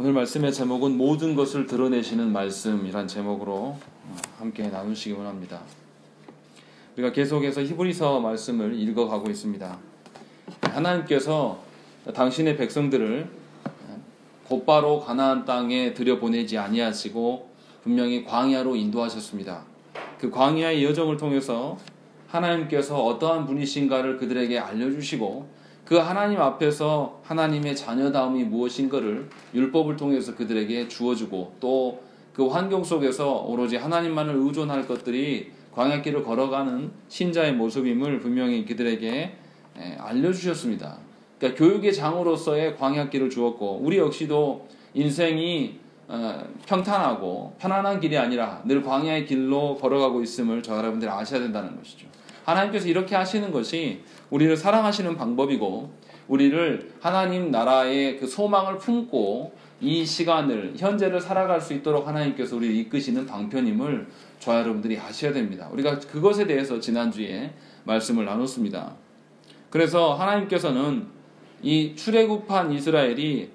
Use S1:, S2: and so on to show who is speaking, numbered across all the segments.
S1: 오늘 말씀의 제목은 모든 것을 드러내시는 말씀이란 제목으로 함께 나누시기 원합니다. 우리가 계속해서 히브리서 말씀을 읽어가고 있습니다. 하나님께서 당신의 백성들을 곧바로 가나안 땅에 들여보내지 아니하시고 분명히 광야로 인도하셨습니다. 그 광야의 여정을 통해서 하나님께서 어떠한 분이신가를 그들에게 알려주시고 그 하나님 앞에서 하나님의 자녀다움이 무엇인가를 율법을 통해서 그들에게 주어주고 또 그 환경 속에서 오로지 하나님만을 의존할 것들이 광야길을 걸어가는 신자의 모습임을 분명히 그들에게 알려주셨습니다. 그러니까 교육의 장으로서의 광야길을 주었고 우리 역시도 인생이 평탄하고 편안한 길이 아니라 늘 광야의 길로 걸어가고 있음을 저 여러분들이 아셔야 된다는 것이죠. 하나님께서 이렇게 하시는 것이 우리를 사랑하시는 방법이고 우리를 하나님 나라의 그 소망을 품고 이 시간을 현재를 살아갈 수 있도록 하나님께서 우리를 이끄시는 방편임을 저와 여러분들이 아셔야 됩니다. 우리가 그것에 대해서 지난주에 말씀을 나눴습니다. 그래서 하나님께서는 이 출애굽한 이스라엘이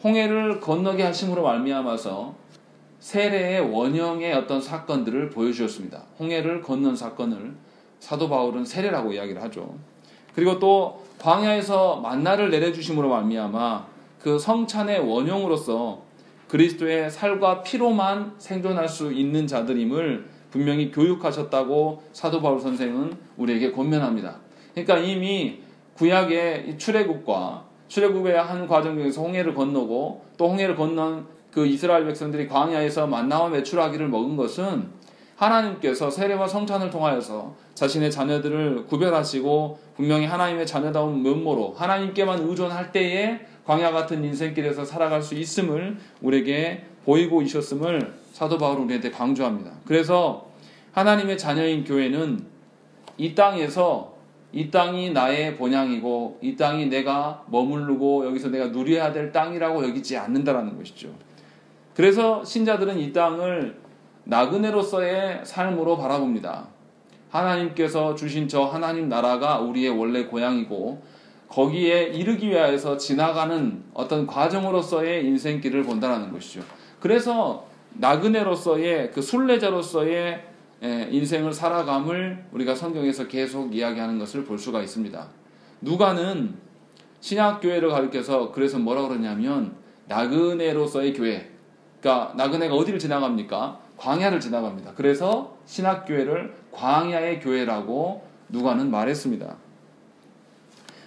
S1: 홍해를 건너게 하심으로 말미암아서 세례의 원형의 어떤 사건들을 보여주셨습니다. 홍해를 건넌 사건을 사도 바울은 세례라고 이야기를 하죠. 그리고 또 광야에서 만나를 내려주심으로 말미암아 그 성찬의 원형으로서 그리스도의 살과 피로만 생존할 수 있는 자들임을 분명히 교육하셨다고 사도 바울 선생은 우리에게 권면합니다. 그러니까 이미 구약의 출애굽의 한 과정 중에서 홍해를 건너고 또 홍해를 건넌 그 이스라엘 백성들이 광야에서 만나와 메추라기를 먹은 것은 하나님께서 세례와 성찬을 통하여서 자신의 자녀들을 구별하시고 분명히 하나님의 자녀다운 면모로 하나님께만 의존할 때에 광야 같은 인생길에서 살아갈 수 있음을 우리에게 보이고 있었음을 사도 바울은 우리한테 강조합니다. 그래서 하나님의 자녀인 교회는 이 땅에서 이 땅이 나의 본향이고 이 땅이 내가 머무르고 여기서 내가 누려야 될 땅이라고 여기지 않는다라는 것이죠. 그래서 신자들은 이 땅을 나그네로서의 삶으로 바라봅니다. 하나님께서 주신 저 하나님 나라가 우리의 원래 고향이고 거기에 이르기 위하여서 지나가는 어떤 과정으로서의 인생길을 본다는 것이죠. 그래서 나그네로서의 그 순례자로서의 인생을 살아감을 우리가 성경에서 계속 이야기하는 것을 볼 수가 있습니다. 누가는 신약교회를 가리켜서 그래서 뭐라고 그러냐면 나그네로서의 교회, 그러니까 나그네가 어디를 지나갑니까? 광야를 지나갑니다. 그래서 신약교회를 광야의 교회라고 누가는 말했습니다.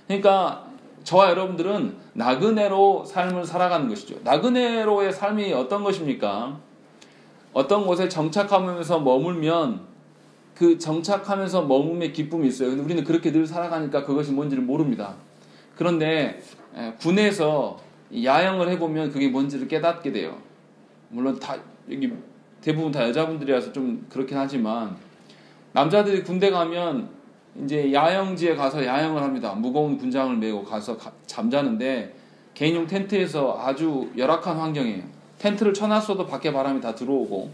S1: 그러니까 저와 여러분들은 나그네로 삶을 살아가는 것이죠. 나그네로의 삶이 어떤 것입니까? 어떤 곳에 정착하면서 머물면 그 정착하면서 머물의 기쁨이 있어요. 근데 우리는 그렇게 늘 살아가니까 그것이 뭔지를 모릅니다. 그런데 군에서 야영을 해보면 그게 뭔지를 깨닫게 돼요. 물론 다 여기 대부분 다 여자분들이라서 좀 그렇긴 하지만 남자들이 군대 가면 이제 야영지에 가서 야영을 합니다. 무거운 군장을 메고 가서 잠자는데 개인용 텐트에서 아주 열악한 환경이에요. 텐트를 쳐놨어도 밖에 바람이 다 들어오고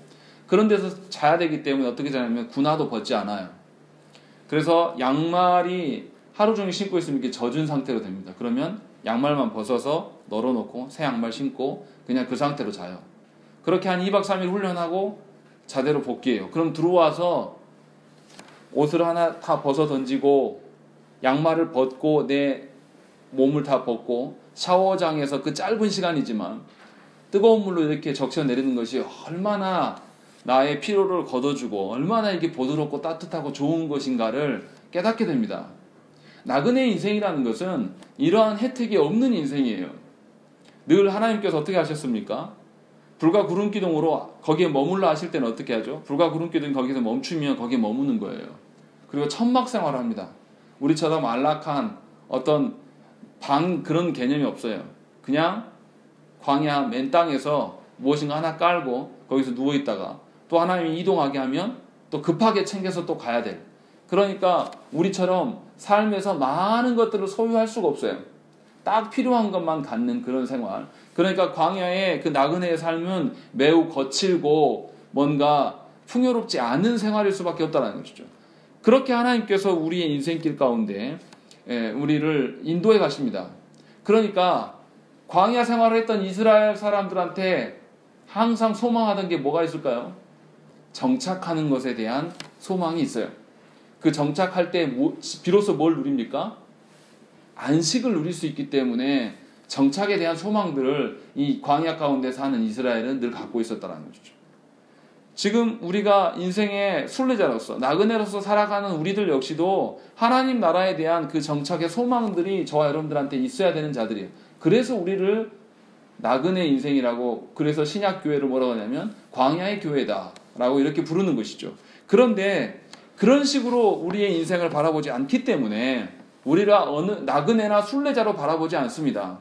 S1: 그런 데서 자야 되기 때문에 어떻게 자냐면 군화도 벗지 않아요. 그래서 양말이 하루 종일 신고 있으면 이렇게 젖은 상태로 됩니다. 그러면 양말만 벗어서 널어놓고 새 양말 신고 그냥 그 상태로 자요. 그렇게 한 2박 3일 훈련하고 자대로 복귀해요. 그럼 들어와서 옷을 하나 다 벗어 던지고 양말을 벗고 내 몸을 다 벗고 샤워장에서 그 짧은 시간이지만 뜨거운 물로 이렇게 적셔 내리는 것이 얼마나 나의 피로를 걷어주고 얼마나 이게 부드럽고 따뜻하고 좋은 것인가를 깨닫게 됩니다. 나그네 인생이라는 것은 이러한 혜택이 없는 인생이에요. 늘 하나님께서 어떻게 하셨습니까? 불과 구름 기둥으로 거기에 머물러 하실 때는 어떻게 하죠? 불과 구름 기둥이 거기서 멈추면 거기에 머무는 거예요. 그리고 천막 생활을 합니다. 우리처럼 안락한 어떤 방 그런 개념이 없어요. 그냥 광야 맨 땅에서 무엇인가 하나 깔고 거기서 누워있다가 또 하나님이 이동하게 하면 또 급하게 챙겨서 또 가야 돼. 그러니까 우리처럼 삶에서 많은 것들을 소유할 수가 없어요. 딱 필요한 것만 갖는 그런 생활. 그러니까 광야의 그 나그네의 삶은 매우 거칠고 뭔가 풍요롭지 않은 생활일 수밖에 없다는 것이죠. 그렇게 하나님께서 우리의 인생길 가운데 우리를 인도해 가십니다. 그러니까 광야 생활을 했던 이스라엘 사람들한테 항상 소망하던 게 뭐가 있을까요? 정착하는 것에 대한 소망이 있어요. 그 정착할 때 비로소 뭘 누립니까? 안식을 누릴 수 있기 때문에 정착에 대한 소망들을 이 광야 가운데 사는 이스라엘은 늘 갖고 있었다는 거죠. 지금 우리가 인생의 순례자로서 나그네로서 살아가는 우리들 역시도 하나님 나라에 대한 그 정착의 소망들이 저와 여러분들한테 있어야 되는 자들이에요. 그래서 우리를 나그네 인생이라고, 그래서 신약교회를 뭐라고 하냐면 광야의 교회다 라고 이렇게 부르는 것이죠. 그런데 그런 식으로 우리의 인생을 바라보지 않기 때문에 우리가 어느 나그네나 순례자로 바라보지 않습니다.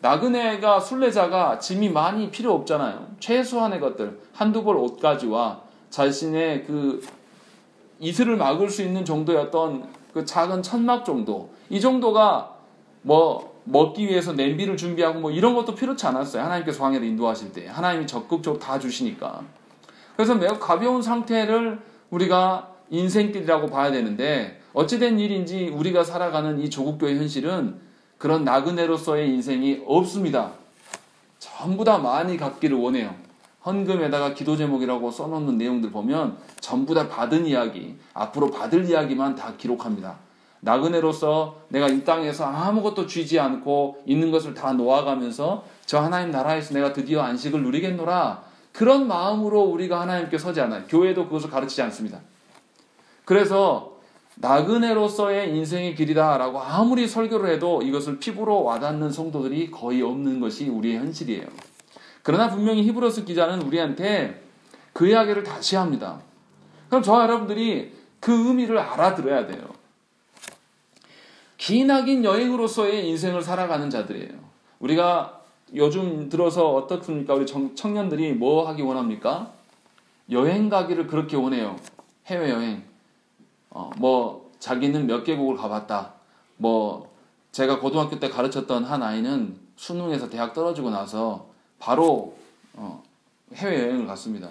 S1: 나그네가 순례자가 짐이 많이 필요 없잖아요. 최소한의 것들, 한두 벌 옷가지와 자신의 그 이슬을 막을 수 있는 정도의 어떤 그 작은 천막 정도, 이 정도가 뭐 먹기 위해서 냄비를 준비하고 뭐 이런 것도 필요치 않았어요. 하나님께서 광야를 인도하실 때 하나님이 적극적으로 다 주시니까. 그래서 매우 가벼운 상태를 우리가 인생길이라고 봐야 되는데, 어찌된 일인지 우리가 살아가는 이 조국교회 현실은 그런 나그네로서의 인생이 없습니다. 전부 다 많이 갖기를 원해요. 헌금에다가 기도 제목이라고 써놓는 내용들 보면 전부 다 받은 이야기, 앞으로 받을 이야기만 다 기록합니다. 나그네로서 내가 이 땅에서 아무것도 쥐지 않고 있는 것을 다 놓아가면서 저 하나님 나라에서 내가 드디어 안식을 누리겠노라, 그런 마음으로 우리가 하나님께 서지 않아요. 교회도 그것을 가르치지 않습니다. 그래서 나그네로서의 인생의 길이다 라고 아무리 설교를 해도 이것을 피부로 와닿는 성도들이 거의 없는 것이 우리의 현실이에요. 그러나 분명히 히브리서 기자는 우리한테 그 이야기를 다시 합니다. 그럼 저와 여러분들이 그 의미를 알아들어야 돼요. 기나긴 여행으로서의 인생을 살아가는 자들이에요. 우리가 요즘 들어서 어떻습니까? 우리 청년들이 뭐 하기 원합니까? 여행 가기를 그렇게 원해요. 해외여행. 뭐 자기는 몇 개국을 가봤다. 뭐 제가 고등학교 때 가르쳤던 한 아이는 수능에서 대학 떨어지고 나서 바로 해외여행을 갔습니다.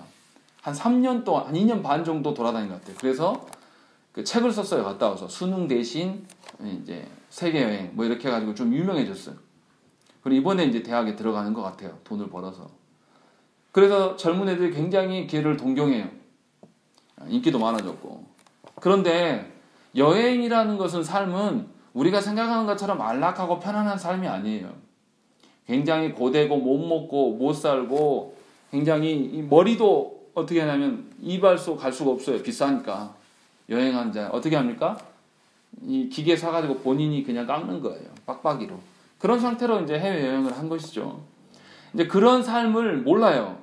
S1: 한 3년 동안, 한 2년 반 정도 돌아다닌 것 같아요. 그래서 그 책을 썼어요. 갔다 와서 수능 대신 이제 세계여행 뭐 이렇게 해가지고 좀 유명해졌어요. 그리고 이번에 이제 대학에 들어가는 것 같아요. 돈을 벌어서. 그래서 젊은 애들이 굉장히 걔를 동경해요. 인기도 많아졌고. 그런데 여행이라는 것은, 삶은 우리가 생각하는 것처럼 안락하고 편안한 삶이 아니에요. 굉장히 고되고 못 먹고 못 살고, 굉장히 머리도 어떻게 하냐면 이발소 갈 수가 없어요. 비싸니까. 여행하는 자 어떻게 합니까? 이 기계 사가지고 본인이 그냥 깎는 거예요. 빡빡이로. 그런 상태로 이제 해외여행을 한 것이죠. 이제 그런 삶을 몰라요.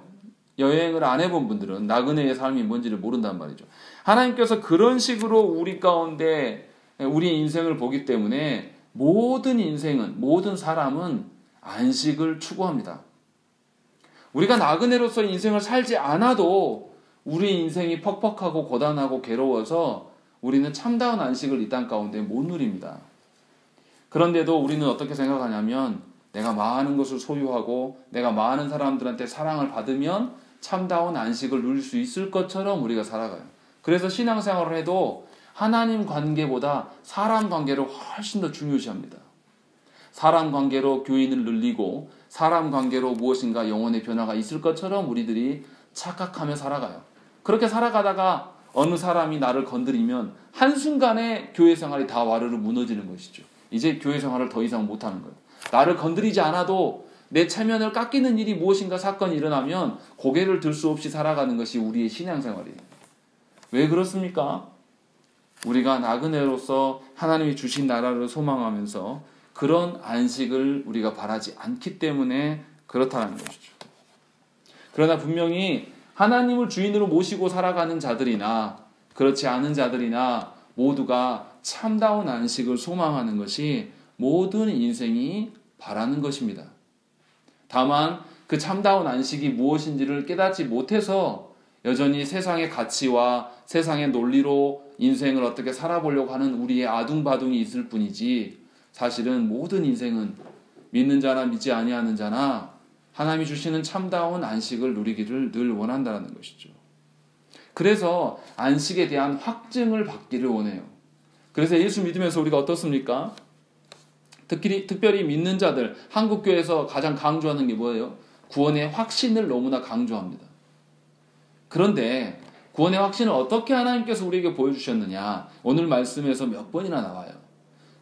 S1: 여행을 안 해본 분들은 나그네의 삶이 뭔지를 모른단 말이죠. 하나님께서 그런 식으로 우리 가운데 우리 인생을 보기 때문에 모든 인생은, 모든 사람은 안식을 추구합니다. 우리가 나그네로서 인생을 살지 않아도 우리 인생이 퍽퍽하고 고단하고 괴로워서 우리는 참다운 안식을 이 땅 가운데 못 누립니다. 그런데도 우리는 어떻게 생각하냐면, 내가 많은 것을 소유하고 내가 많은 사람들한테 사랑을 받으면 참다운 안식을 누릴 수 있을 것처럼 우리가 살아가요. 그래서 신앙생활을 해도 하나님 관계보다 사람 관계를 훨씬 더 중요시합니다. 사람 관계로 교인을 늘리고 사람 관계로 무엇인가 영혼의 변화가 있을 것처럼 우리들이 착각하며 살아가요. 그렇게 살아가다가 어느 사람이 나를 건드리면 한순간에 교회 생활이 다 와르르 무너지는 것이죠. 이제 교회 생활을 더 이상 못하는 거예요. 나를 건드리지 않아도 내 체면을 깎이는 일이 무엇인가 사건이 일어나면 고개를 들 수 없이 살아가는 것이 우리의 신앙생활이에요. 왜 그렇습니까? 우리가 나그네로서 하나님이 주신 나라를 소망하면서 그런 안식을 우리가 바라지 않기 때문에 그렇다는 것이죠. 그러나 분명히 하나님을 주인으로 모시고 살아가는 자들이나 그렇지 않은 자들이나 모두가 참다운 안식을 소망하는 것이 모든 인생이 바라는 것입니다. 다만 그 참다운 안식이 무엇인지를 깨닫지 못해서 여전히 세상의 가치와 세상의 논리로 인생을 어떻게 살아보려고 하는 우리의 아둥바둥이 있을 뿐이지, 사실은 모든 인생은 믿는 자나 믿지 아니하는 자나 하나님이 주시는 참다운 안식을 누리기를 늘 원한다는 것이죠. 그래서 안식에 대한 확증을 받기를 원해요. 그래서 예수 믿으면서 우리가 어떻습니까? 특별히 믿는 자들, 한국교회에서 가장 강조하는 게 뭐예요? 구원의 확신을 너무나 강조합니다. 그런데 구원의 확신을 어떻게 하나님께서 우리에게 보여주셨느냐? 오늘 말씀에서 몇 번이나 나와요.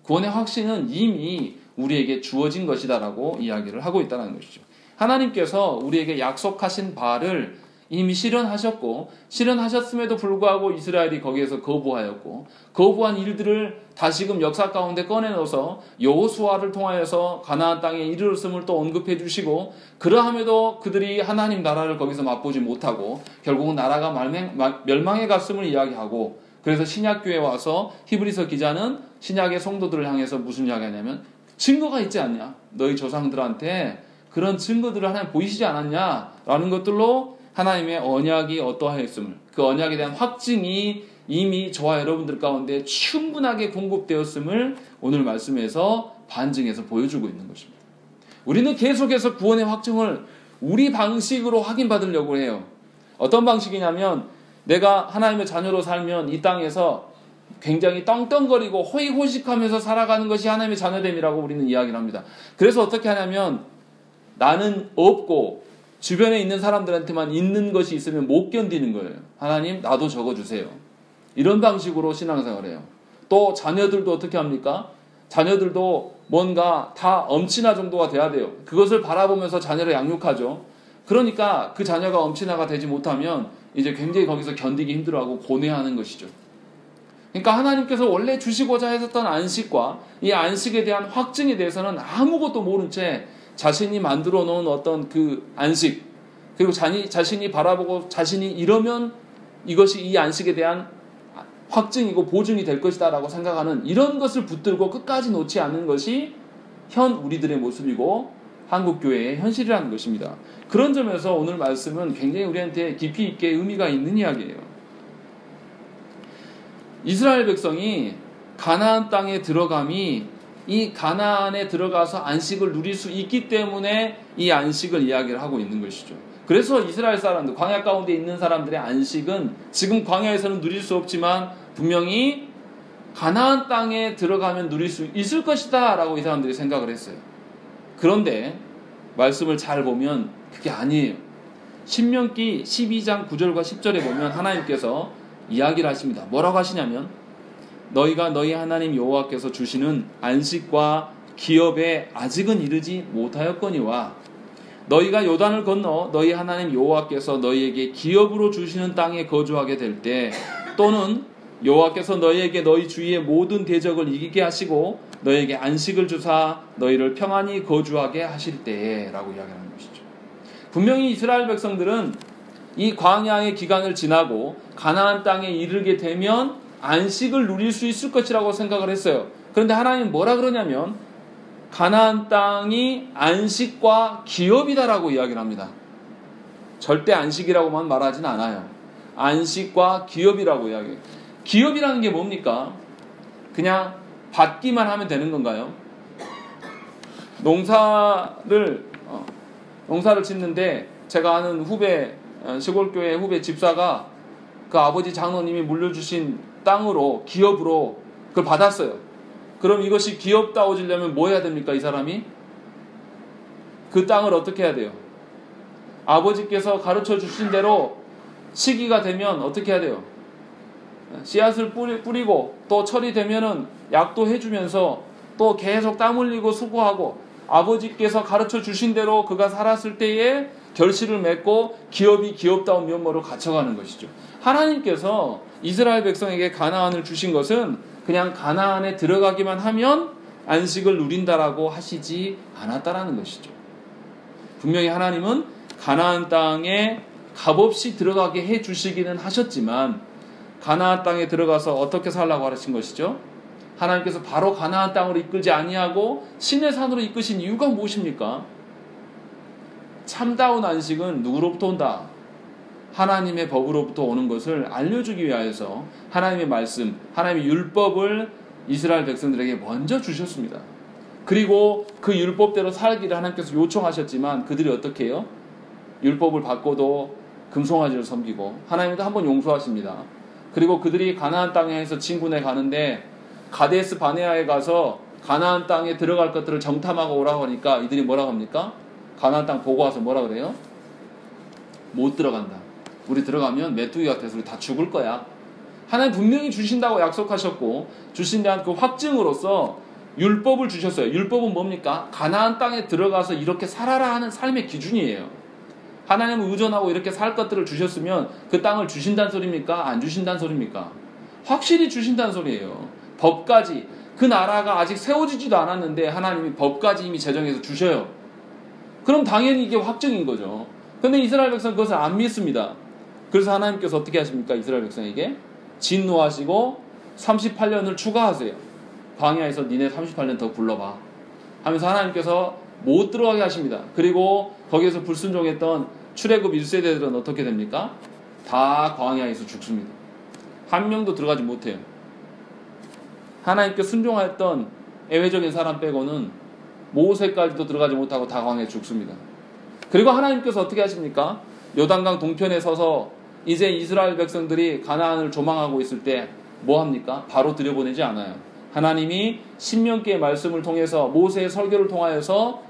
S1: 구원의 확신은 이미 우리에게 주어진 것이다라고 이야기를 하고 있다는 것이죠. 하나님께서 우리에게 약속하신 바를 이미 실현하셨고, 실현하셨음에도 불구하고 이스라엘이 거기에서 거부하였고, 거부한 일들을 다시금 역사 가운데 꺼내넣어서 여호수아를 통하여서 가나안 땅에 이르렀음을 또 언급해 주시고, 그러함에도 그들이 하나님 나라를 거기서 맛보지 못하고 결국은 나라가 멸망해 갔음을 이야기하고, 그래서 신약교회에 와서 히브리서 기자는 신약의 성도들을 향해서 무슨 이야기하냐면, 증거가 있지 않냐? 너희 조상들한테 그런 증거들을 하나님 보이시지 않았냐? 라는 것들로 하나님의 언약이 어떠하였음을, 그 언약에 대한 확증이 이미 저와 여러분들 가운데 충분하게 공급되었음을 오늘 말씀에서 반증해서 보여주고 있는 것입니다. 우리는 계속해서 구원의 확증을 우리 방식으로 확인받으려고 해요. 어떤 방식이냐면, 내가 하나님의 자녀로 살면 이 땅에서 굉장히 떵떵거리고 호의호식하면서 살아가는 것이 하나님의 자녀됨이라고 우리는 이야기를 합니다. 그래서 어떻게 하냐면, 나는 없고 주변에 있는 사람들한테만 있는 것이 있으면 못 견디는 거예요. 하나님, 나도 적어주세요. 이런 방식으로 신앙생활을 해요. 또 자녀들도 어떻게 합니까? 자녀들도 뭔가 다 엄친아 정도가 돼야 돼요. 그것을 바라보면서 자녀를 양육하죠. 그러니까 그 자녀가 엄친아가 되지 못하면 이제 굉장히 거기서 견디기 힘들어하고 고뇌하는 것이죠. 그러니까 하나님께서 원래 주시고자 했었던 안식과 이 안식에 대한 확증에 대해서는 아무것도 모른 채 자신이 만들어 놓은 어떤 그 안식, 그리고 자신이 바라보고 자신이 이러면 이것이 이 안식에 대한 확증이고 보증이 될 것이다 라고 생각하는 이런 것을 붙들고 끝까지 놓지 않는 것이 현 우리들의 모습이고 한국교회의 현실이라는 것입니다. 그런 점에서 오늘 말씀은 굉장히 우리한테 깊이 있게 의미가 있는 이야기예요. 이스라엘 백성이 가나안 땅에 들어감이 이 가나안에 들어가서 안식을 누릴 수 있기 때문에 이 안식을 이야기를 하고 있는 것이죠. 그래서 이스라엘 사람들, 광야 가운데 있는 사람들의 안식은 지금 광야에서는 누릴 수 없지만 분명히 가나안 땅에 들어가면 누릴 수 있을 것이다 라고 이 사람들이 생각을 했어요. 그런데 말씀을 잘 보면 그게 아니에요. 신명기 12장 9절과 10절에 보면 하나님께서 이야기를 하십니다. 뭐라고 하시냐면, 너희가 너희 하나님 여호와께서 주시는 안식과 기업에 아직은 이르지 못하였거니와 너희가 요단을 건너 너희 하나님 여호와께서 너희에게 기업으로 주시는 땅에 거주하게 될 때, 또는 여호와께서 너희에게 너희 주위의 모든 대적을 이기게 하시고 너희에게 안식을 주사 너희를 평안히 거주하게 하실 때에 라고 이야기하는 것이죠. 분명히 이스라엘 백성들은 이 광야의 기간을 지나고 가나안 땅에 이르게 되면 안식을 누릴 수 있을 것이라고 생각을 했어요. 그런데 하나님은 뭐라 그러냐면, 가나안 땅이 안식과 기업이다라고 이야기를 합니다. 절대 안식이라고만 말하진 않아요. 안식과 기업이라고 이야기해요. 기업이라는 게 뭡니까? 그냥 받기만 하면 되는 건가요? 농사를 짓는데 제가 아는 후배, 시골교회 후배 집사가 그 아버지 장로님이 물려주신 땅으로, 기업으로 그걸 받았어요. 그럼 이것이 기업다워지려면 뭐 해야 됩니까? 이 사람이? 그 땅을 어떻게 해야 돼요? 아버지께서 가르쳐 주신 대로 시기가 되면 어떻게 해야 돼요? 씨앗을 뿌리고 또 철이 되면은 약도 해주면서 또 계속 땀 흘리고 수고하고 아버지께서 가르쳐 주신 대로 그가 살았을 때에 결실을 맺고 기업이 기업다운 면모로 갇혀가는 것이죠. 하나님께서 이스라엘 백성에게 가나안을 주신 것은 그냥 가나안에 들어가기만 하면 안식을 누린다라고 하시지 않았다라는 것이죠. 분명히 하나님은 가나안 땅에 값없이 들어가게 해주시기는 하셨지만, 가나안 땅에 들어가서 어떻게 살라고 하신 것이죠? 하나님께서 바로 가나안 땅으로 이끌지 아니하고 시내 산으로 이끄신 이유가 무엇입니까? 참다운 안식은 누구로부터 온다? 하나님의 법으로부터 오는 것을 알려주기 위하여서 하나님의 말씀, 하나님의 율법을 이스라엘 백성들에게 먼저 주셨습니다. 그리고 그 율법대로 살기를 하나님께서 요청하셨지만 그들이 어떻게 해요? 율법을 받고도 금송아지를 섬기고 하나님도 한번 용서하십니다. 그리고 그들이 가나안 땅에서 진군에 가는데 가데스 바네아에 가서 가나안 땅에 들어갈 것들을 정탐하고 오라고 하니까 이들이 뭐라고 합니까? 가나안 땅 보고 와서 뭐라 그래요? 못 들어간다. 우리 들어가면 메뚜기 같아서 우리 다 죽을 거야. 하나님 분명히 주신다고 약속하셨고 주신 대한 그 확증으로서 율법을 주셨어요. 율법은 뭡니까? 가나안 땅에 들어가서 이렇게 살아라 하는 삶의 기준이에요. 하나님을 의존하고 이렇게 살 것들을 주셨으면 그 땅을 주신다는 소리입니까? 안 주신다는 소리입니까? 확실히 주신다는 소리예요. 법까지, 그 나라가 아직 세워지지도 않았는데 하나님이 법까지 이미 제정해서 주셔요. 그럼 당연히 이게 확정인 거죠. 근데 이스라엘 백성은 그것을 안 믿습니다. 그래서 하나님께서 어떻게 하십니까? 이스라엘 백성에게 진노하시고 38년을 추가하세요. 광야에서 니네 38년 더 굴러봐 하면서 하나님께서 못 들어가게 하십니다. 그리고 거기에서 불순종했던 출애굽 1세대들은 어떻게 됩니까? 다 광야에서 죽습니다. 한 명도 들어가지 못해요. 하나님께 순종하였던 예외적인 사람 빼고는 모세까지도 들어가지 못하고 다 광야에 죽습니다. 그리고 하나님께서 어떻게 하십니까? 요단강 동편에 서서 이제 이스라엘 백성들이 가나안을 조망하고 있을 때 뭐 합니까? 바로 들여보내지 않아요. 하나님이 신명기의 말씀을 통해서 모세의 설교를 통하여서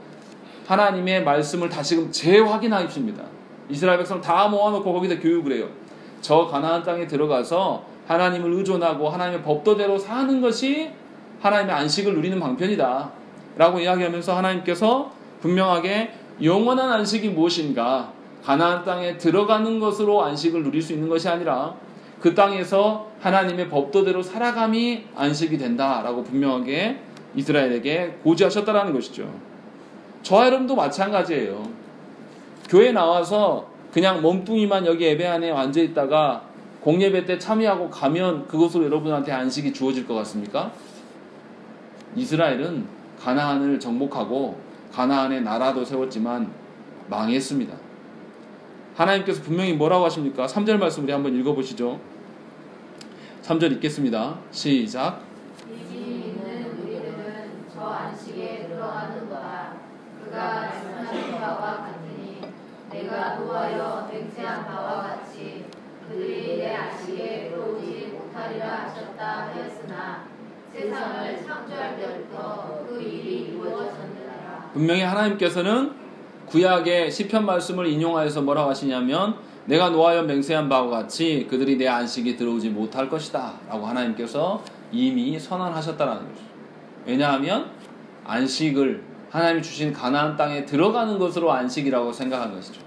S1: 하나님의 말씀을 다시금 재확인하십니다. 이스라엘 백성 다 모아놓고 거기서 교육을 해요. 저 가나안 땅에 들어가서 하나님을 의존하고 하나님의 법도대로 사는 것이 하나님의 안식을 누리는 방편이다 라고 이야기하면서 하나님께서 분명하게 영원한 안식이 무엇인가, 가나안 땅에 들어가는 것으로 안식을 누릴 수 있는 것이 아니라 그 땅에서 하나님의 법도대로 살아감이 안식이 된다라고 분명하게 이스라엘에게 고지하셨다라는 것이죠. 저와 여러분도 마찬가지예요. 교회 나와서 그냥 몸뚱이만 여기 예배 안에 앉아 있다가 공예배 때 참여하고 가면 그것으로 여러분한테 안식이 주어질 것 같습니까? 이스라엘은 가나안을 정복하고 가나안의 나라도 세웠지만 망했습니다. 하나님께서 분명히 뭐라고 하십니까? 3절 말씀 우리 한번 읽어보시죠. 3절 읽겠습니다. 시작.
S2: 믿음이 있는 우리들은 저 안식에 들어가는 거라. 그가 말씀하신 바와 같으니 내가 노하여 맹세한 바와 같이 그들이 내 안식에 들어오지 못하리라 하셨다 하였으나 세상을 창조할 때부터 그 일이 이루어졌느니라. 분명히 하나님께서는 구약의 시편 말씀을 인용하여서 뭐라고 하시냐면 내가 노하여 맹세한 바와 같이 그들이 내 안식에 들어오지 못할 것이다 라고 하나님께서 이미 선언하셨다는 것이죠. 왜냐하면 안식을 하나님이 주신 가나안 땅에 들어가는 것으로 안식이라고 생각한 것이죠.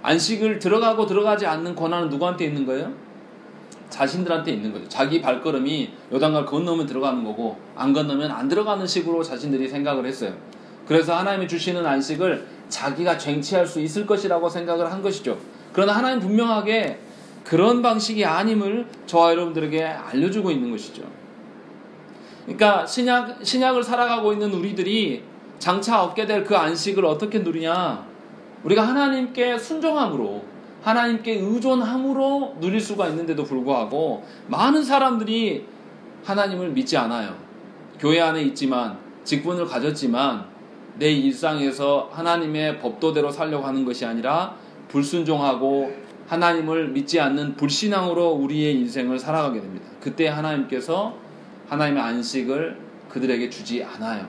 S2: 안식을 들어가고 들어가지 않는 권한은 누구한테 있는 거예요? 자신들한테 있는 거죠. 자기 발걸음이 요단강을 건너면 들어가는 거고 안 건너면 안 들어가는 식으로 자신들이 생각을 했어요. 그래서 하나님이 주시는 안식을 자기가 쟁취할 수 있을 것이라고 생각을 한 것이죠. 그러나 하나님 분명하게 그런 방식이 아님을 저와 여러분들에게 알려주고 있는 것이죠. 그러니까 신약을 살아가고 있는 우리들이 장차 얻게 될 그 안식을 어떻게 누리냐? 우리가 하나님께 순종함으로, 하나님께 의존함으로 누릴 수가 있는데도 불구하고 많은 사람들이 하나님을 믿지 않아요. 교회 안에 있지만, 직분을 가졌지만 내 일상에서 하나님의 법도대로 살려고 하는 것이 아니라 불순종하고 하나님을 믿지 않는 불신앙으로 우리의 인생을 살아가게 됩니다. 그때 하나님께서 하나님의 안식을 그들에게 주지 않아요.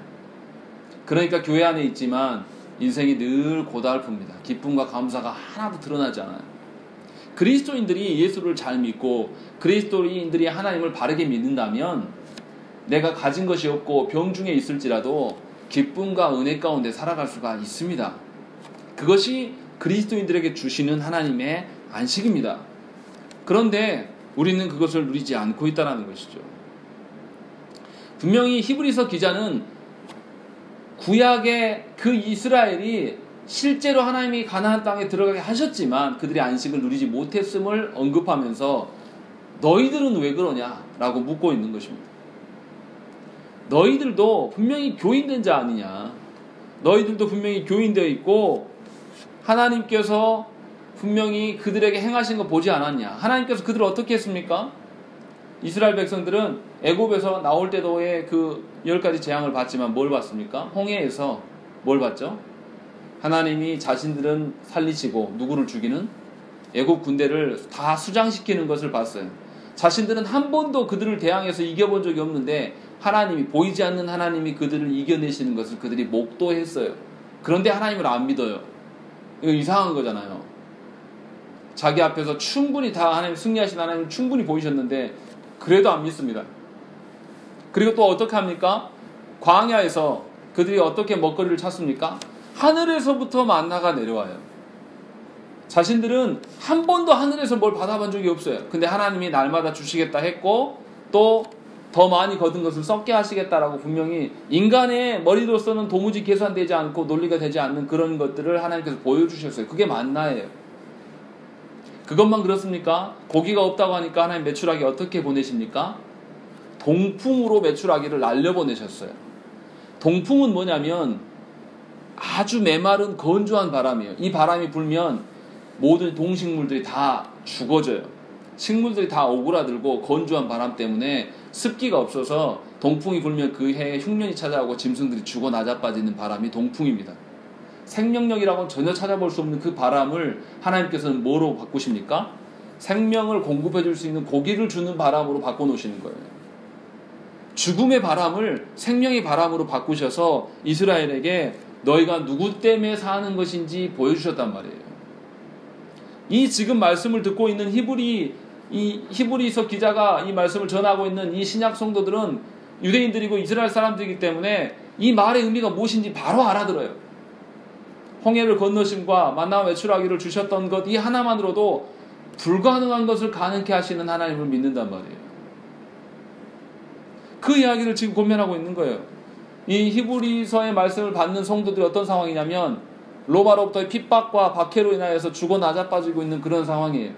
S2: 그러니까 교회 안에 있지만 인생이 늘 고달픕니다. 기쁨과 감사가 하나도 드러나지 않아요. 그리스도인들이 예수를 잘 믿고 그리스도인들이 하나님을 바르게 믿는다면 내가 가진 것이 없고 병중에 있을지라도 기쁨과 은혜 가운데 살아갈 수가 있습니다. 그것이 그리스도인들에게 주시는 하나님의 안식입니다. 그런데 우리는 그것을 누리지 않고 있다는 것이죠. 분명히 히브리서 기자는 구약의 그 이스라엘이 실제로 하나님이 가나안 땅에 들어가게 하셨지만 그들이 안식을 누리지 못했음을 언급하면서 너희들은 왜 그러냐라고 묻고 있는 것입니다. 너희들도 분명히 교인된 자 아니냐? 너희들도 분명히 교인되어 있고 하나님께서 분명히 그들에게 행하신 거 보지 않았냐? 하나님께서 그들을 어떻게 했습니까? 이스라엘 백성들은 애굽에서 나올 때도의 그 10가지 재앙을 봤지만 뭘 봤습니까? 홍해에서 뭘 봤죠? 하나님이 자신들은 살리시고 누구를 죽이는? 애굽 군대를 다 수장시키는 것을 봤어요. 자신들은 한 번도 그들을 대항해서 이겨본 적이 없는데
S1: 하나님이, 보이지 않는 하나님이 그들을 이겨내시는 것을 그들이 목도했어요. 그런데 하나님을 안 믿어요. 이거 이상한 거잖아요. 자기 앞에서 충분히 다 하나님, 승리하신 하나님을 충분히 보이셨는데 그래도 안 믿습니다. 그리고 또 어떻게 합니까? 광야에서 그들이 어떻게 먹거리를 찾습니까? 하늘에서부터 만나가 내려와요. 자신들은 한 번도 하늘에서 뭘 받아본 적이 없어요. 근데 하나님이 날마다 주시겠다 했고, 또 더 많이 거둔 것을 썩게 하시겠다라고 분명히 인간의 머리로서는 도무지 계산되지 않고 논리가 되지 않는 그런 것들을 하나님께서 보여주셨어요. 그게 만나예요. 그것만 그렇습니까? 고기가 없다고 하니까 하나님 메추라기 어떻게 보내십니까? 동풍으로 메추라기를 날려보내셨어요. 동풍은 뭐냐면 아주 메마른 건조한 바람이에요. 이 바람이 불면 모든 동식물들이 다 죽어져요. 식물들이 다 오그라들고 건조한 바람 때문에 습기가 없어서 동풍이 불면 그 해에 흉년이 찾아오고 짐승들이 죽어 나자빠지는 바람이 동풍입니다. 생명력이라고는 전혀 찾아볼 수 없는 그 바람을 하나님께서는 뭐로 바꾸십니까? 생명을 공급해 줄 수 있는 고기를 주는 바람으로 바꿔놓으시는 거예요. 죽음의 바람을 생명의 바람으로 바꾸셔서 이스라엘에게 너희가 누구 때문에 사는 것인지 보여주셨단 말이에요. 이 지금 말씀을 듣고 있는 히브리서 기자가 이 말씀을 전하고 있는 이 신약 성도들은 유대인들이고 이스라엘 사람들이기 때문에 이 말의 의미가 무엇인지 바로 알아들어요. 홍해를 건너심과 만나와 메추라기를 주셨던 것, 이 하나만으로도 불가능한 것을 가능케 하시는 하나님을 믿는단 말이에요. 그 이야기를 지금 고면하고 있는 거예요. 이 히브리서의 말씀을 받는 성도들이 어떤 상황이냐면 로마로부터의 핍박과 박해로 인하여서 죽어 나자빠지고 있는 그런 상황이에요.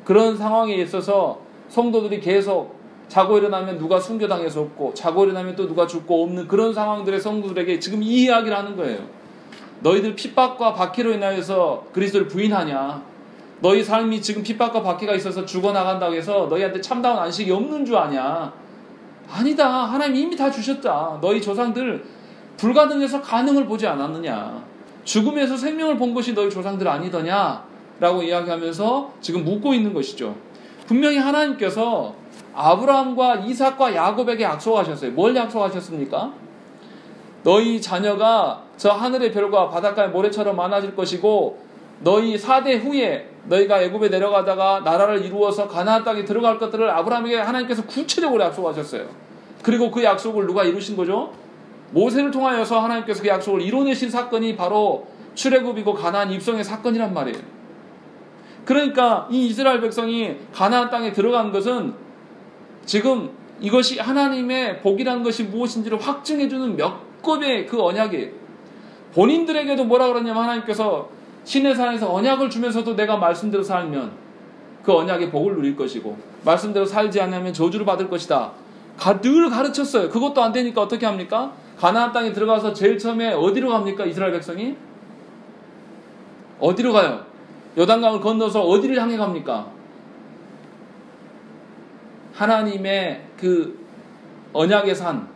S1: 그런 상황에 있어서 성도들이 계속 자고 일어나면 누가 순교당해서 없고, 자고 일어나면 또 누가 죽고 없는 그런 상황들의 성도들에게 지금 이 이야기를 하는 거예요. 너희들 핍박과 박해로 인하여서 그리스도를 부인하냐? 너희 삶이 지금 핍박과 박해가 있어서 죽어나간다고 해서 너희한테 참다운 안식이 없는 줄 아냐? 아니다. 하나님 이미 다 주셨다. 너희 조상들 불가능해서 가능을 보지 않았느냐? 죽음에서 생명을 본 것이 너희 조상들 아니더냐? 라고 이야기하면서 지금 묻고 있는 것이죠. 분명히 하나님께서 아브라함과 이삭과 야곱에게 약속하셨어요. 뭘 약속하셨습니까? 너희 자녀가 저 하늘의 별과 바닷가의 모래처럼 많아질 것이고, 너희 4대 후에 너희가 애굽에 내려가다가 나라를 이루어서 가나안 땅에 들어갈 것들을 아브라함에게 하나님께서 구체적으로 약속하셨어요. 그리고 그 약속을 누가 이루신 거죠? 모세를 통하여서 하나님께서 그 약속을 이뤄내신 사건이 바로 출애굽이고 가나안 입성의 사건이란 말이에요. 그러니까 이 이스라엘 백성이 가나안 땅에 들어간 것은 지금 이것이 하나님의 복이라는 것이 무엇인지를 확증해주는 몇 급의 그 언약이에요. 본인들에게도 뭐라 그러냐면 하나님께서 시내산에서 언약을 주면서도 내가 말씀대로 살면 그 언약의 복을 누릴 것이고, 말씀대로 살지 않으면 저주를 받을 것이다. 늘 가르쳤어요. 그것도 안 되니까 어떻게 합니까? 가나안 땅에 들어가서 제일 처음에 어디로 갑니까? 이스라엘 백성이? 어디로 가요? 요단강을 건너서 어디를 향해 갑니까? 하나님의 그 언약의 산,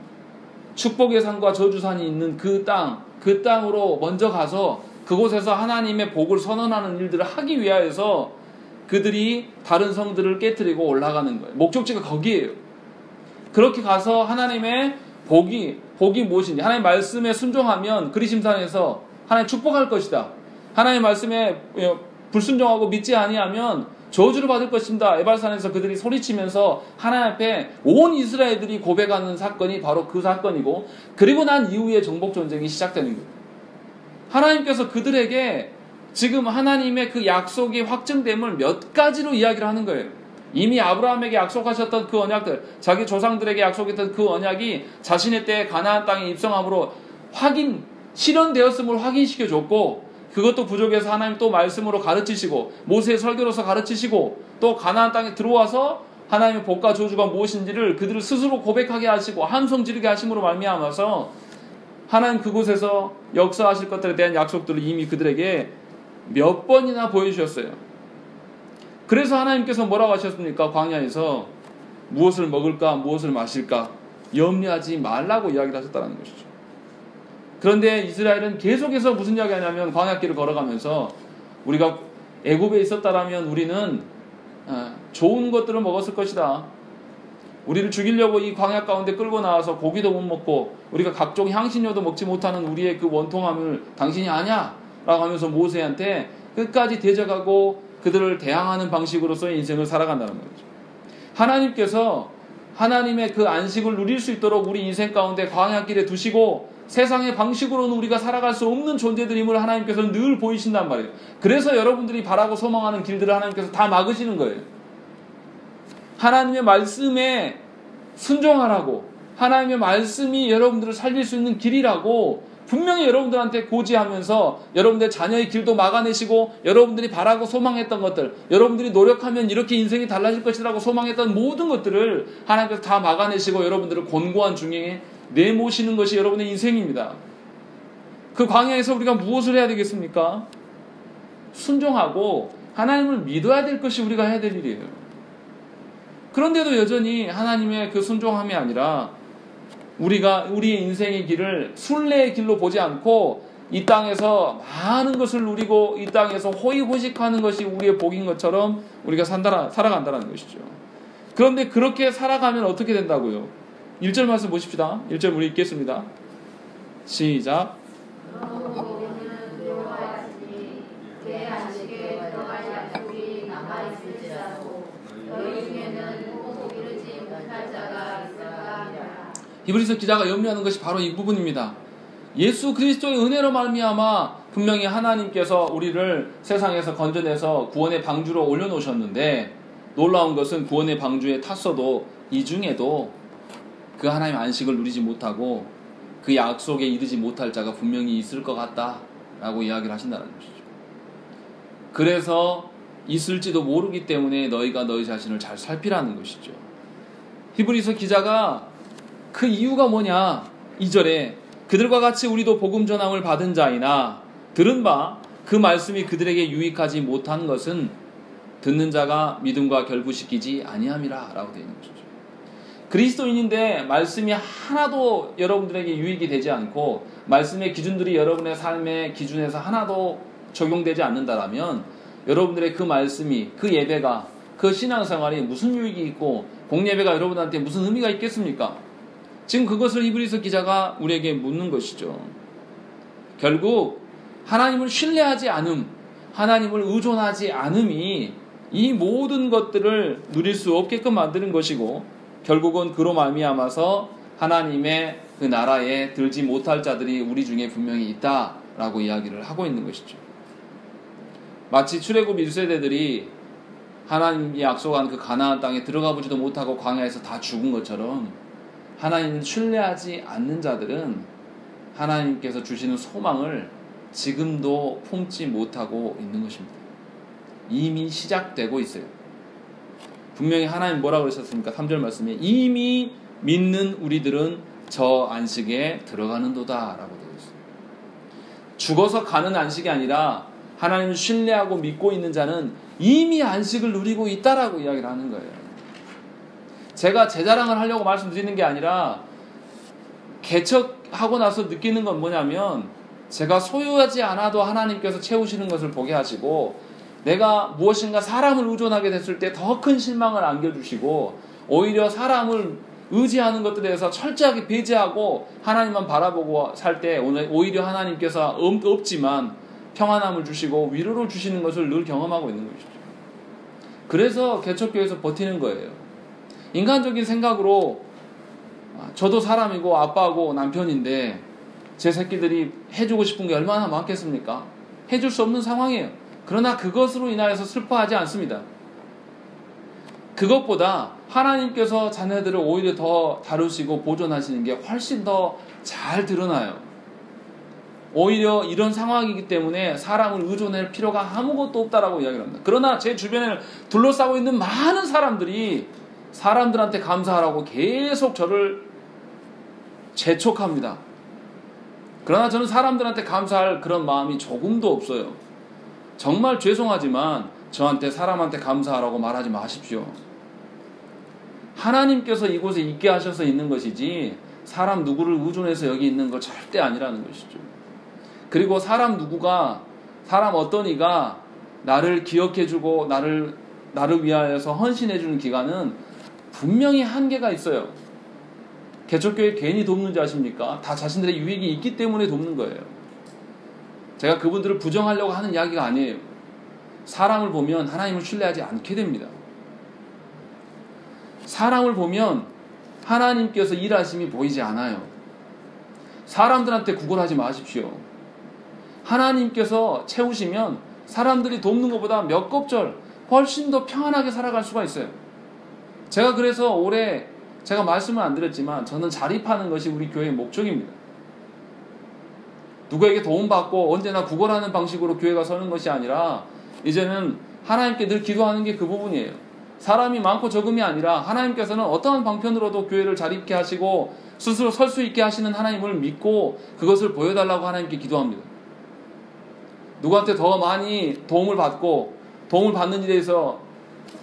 S1: 축복의 산과 저주산이 있는 그 땅으로 먼저 가서 그곳에서 하나님의 복을 선언하는 일들을 하기 위하여서 그들이 다른 성들을 깨트리고 올라가는 거예요. 목적지가 거기에요. 그렇게 가서 하나님의 복이 무엇인지, 하나님의 말씀에 순종하면 그리심산에서 하나님 축복할 것이다. 하나님의 말씀에 불순종하고 믿지 아니하면 저주를 받을 것입니다. 에발산에서 그들이 소리치면서 하나님 앞에 온 이스라엘들이 고백하는 사건이 바로 그 사건이고, 그리고 난 이후에 정복전쟁이 시작되는 거예요. 하나님께서 그들에게 지금 하나님의 그 약속이 확증됨을 몇 가지로 이야기를 하는 거예요. 이미 아브라함에게 약속하셨던 그 언약들, 자기 조상들에게 약속했던 그 언약이 자신의 때에 가나안 땅에 입성함으로 실현되었음을 확인시켜줬고, 그것도 부족해서 하나님 또 말씀으로 가르치시고, 모세의 설교로서 가르치시고, 또 가나안 땅에 들어와서 하나님의 복과 저주가 무엇인지를 그들을 스스로 고백하게 하시고 함성 지르게 하심으로 말미암아서 하나님 그곳에서 역사하실 것들에 대한 약속들을 이미 그들에게 몇 번이나 보여주셨어요. 그래서 하나님께서 뭐라고 하셨습니까? 광야에서 무엇을 먹을까, 무엇을 마실까 염려하지 말라고 이야기를 하셨다는 것이죠. 그런데 이스라엘은 계속해서 무슨 이야기 하냐면, 광야길을 걸어가면서 우리가 애굽에 있었다라면 우리는 좋은 것들을 먹었을 것이다. 우리를 죽이려고 이 광야 가운데 끌고 나와서 고기도 못 먹고 우리가 각종 향신료도 먹지 못하는 우리의 그 원통함을 당신이 아냐? 라고 하면서 모세한테 끝까지 대적하고 그들을 대항하는 방식으로서의 인생을 살아간다는 거죠. 하나님께서 하나님의 그 안식을 누릴 수 있도록 우리 인생 가운데 광야길에 두시고 세상의 방식으로는 우리가 살아갈 수 없는 존재들임을 하나님께서 늘 보이신단 말이에요. 그래서 여러분들이 바라고 소망하는 길들을 하나님께서 다 막으시는 거예요. 하나님의 말씀에 순종하라고, 하나님의 말씀이 여러분들을 살릴 수 있는 길이라고 분명히 여러분들한테 고지하면서 여러분들의 자녀의 길도 막아내시고 여러분들이 바라고 소망했던 것들, 여러분들이 노력하면 이렇게 인생이 달라질 것이라고 소망했던 모든 것들을 하나님께서 다 막아내시고 여러분들을 곤고한 중에 내모시는 것이 여러분의 인생입니다. 그 광야에서 우리가 무엇을 해야 되겠습니까? 순종하고 하나님을 믿어야 될 것이 우리가 해야 될 일이에요. 그런데도 여전히 하나님의 그 순종함이 아니라 우리가 우리의 인생의 길을 순례의 길로 보지 않고 이 땅에서 많은 것을 누리고 이 땅에서 호의호식하는 것이 우리의 복인 것처럼 우리가 살아간다는 것이죠. 그런데 그렇게 살아가면 어떻게 된다고요? 1절 말씀 보십시다. 1절 우리 읽겠습니다. 시작.
S2: 내 안식에 들어갈 약속이 남아있을지라도 너희 중에는 꼭 이루지 못할 자가 있을까 하니라.
S1: 히브리서 기자가 염려하는 것이 바로 이 부분입니다. 예수 그리스도의 은혜로 말미암아 분명히 하나님께서 우리를 세상에서 건져내서 구원의 방주로 올려놓으셨는데 놀라운 것은 구원의 방주에 탔어도 이 중에도 그 하나님의 안식을 누리지 못하고 그 약속에 이르지 못할 자가 분명히 있을 것 같다라고 이야기를 하신다는 것이죠. 그래서 있을지도 모르기 때문에 너희가 너희 자신을 잘 살피라는 것이죠. 히브리서 기자가 그 이유가 뭐냐? 2절에 그들과 같이 우리도 복음 전함을 받은 자이나 들은 바 그 말씀이 그들에게 유익하지 못한 것은 듣는 자가 믿음과 결부시키지 아니함이라 라고 되어 있는 것이죠. 그리스도인인데 말씀이 하나도 여러분들에게 유익이 되지 않고 말씀의 기준들이 여러분의 삶의 기준에서 하나도 적용되지 않는다라면 여러분들의 그 말씀이, 그 예배가, 그 신앙생활이 무슨 유익이 있고 공예배가 여러분한테 무슨 의미가 있겠습니까? 지금 그것을 히브리서 기자가 우리에게 묻는 것이죠. 결국 하나님을 신뢰하지 않음, 하나님을 의존하지 않음이 이 모든 것들을 누릴 수 없게끔 만드는 것이고 결국은 그로 말미암아서 하나님의 그 나라에 들지 못할 자들이 우리 중에 분명히 있다라고 이야기를 하고 있는 것이죠. 마치 출애굽 1세대들이 하나님이 약속한 그 가나안 땅에 들어가 보지도 못하고 광야에서 다 죽은 것처럼 하나님을 신뢰하지 않는 자들은 하나님께서 주시는 소망을 지금도 품지 못하고 있는 것입니다. 이미 시작되고 있어요. 분명히 하나님 뭐라고 그러셨습니까? 3절 말씀에 이미 믿는 우리들은 저 안식에 들어가는도다 라고 되어 있어요. 죽어서 가는 안식이 아니라 하나님을 신뢰하고 믿고 있는 자는 이미 안식을 누리고 있다라고 이야기를 하는 거예요. 제가 제 자랑을 하려고 말씀드리는 게 아니라 개척하고 나서 느끼는 건 뭐냐면 제가 소유하지 않아도 하나님께서 채우시는 것을 보게 하시고 내가 무엇인가 사람을 의존하게 됐을 때 더 큰 실망을 안겨주시고 오히려 사람을 의지하는 것들에 대해서 철저하게 배제하고 하나님만 바라보고 살 때 오히려 하나님께서 없지만 평안함을 주시고 위로를 주시는 것을 늘 경험하고 있는 것이죠. 그래서 개척교회에서 버티는 거예요. 인간적인 생각으로 저도 사람이고 아빠고 남편인데 제 새끼들이 해주고 싶은 게 얼마나 많겠습니까? 해줄 수 없는 상황이에요. 그러나 그것으로 인하여서 슬퍼하지 않습니다. 그것보다 하나님께서 자녀들을 오히려 더 다루시고 보존하시는 게 훨씬 더 잘 드러나요. 오히려 이런 상황이기 때문에 사람을 의존할 필요가 아무것도 없다라고 이야기를 합니다. 그러나 제 주변을 둘러싸고 있는 많은 사람들이 사람들한테 감사하라고 계속 저를 재촉합니다. 그러나 저는 사람들한테 감사할 그런 마음이 조금도 없어요. 정말 죄송하지만 저한테 사람한테 감사하라고 말하지 마십시오. 하나님께서 이곳에 있게 하셔서 있는 것이지 사람 누구를 의존해서 여기 있는 거 절대 아니라는 것이죠. 그리고 사람 어떤 이가 나를 기억해주고 나를 위하여서 헌신해주는 기간은 분명히 한계가 있어요. 개척교회 괜히 돕는지 아십니까? 다 자신들의 유익이 있기 때문에 돕는 거예요. 제가 그분들을 부정하려고 하는 이야기가 아니에요. 사람을 보면 하나님을 신뢰하지 않게 됩니다. 사람을 보면 하나님께서 일하심이 보이지 않아요. 사람들한테 구걸하지 마십시오. 하나님께서 채우시면 사람들이 돕는 것보다 몇 kop절 훨씬 더 평안하게 살아갈 수가 있어요. 제가 그래서 올해 제가 말씀을 안 드렸지만 저는 자립하는 것이 우리 교회의 목적입니다. 누구에게 도움받고 언제나 구걸하는 방식으로 교회가 서는 것이 아니라 이제는 하나님께 늘 기도하는 게 그 부분이에요. 사람이 많고 적음이 아니라 하나님께서는 어떠한 방편으로도 교회를 자립케 하시고 스스로 설 수 있게 하시는 하나님을 믿고 그것을 보여달라고 하나님께 기도합니다. 누구한테 더 많이 도움을 받고 도움을 받는 일에 대해서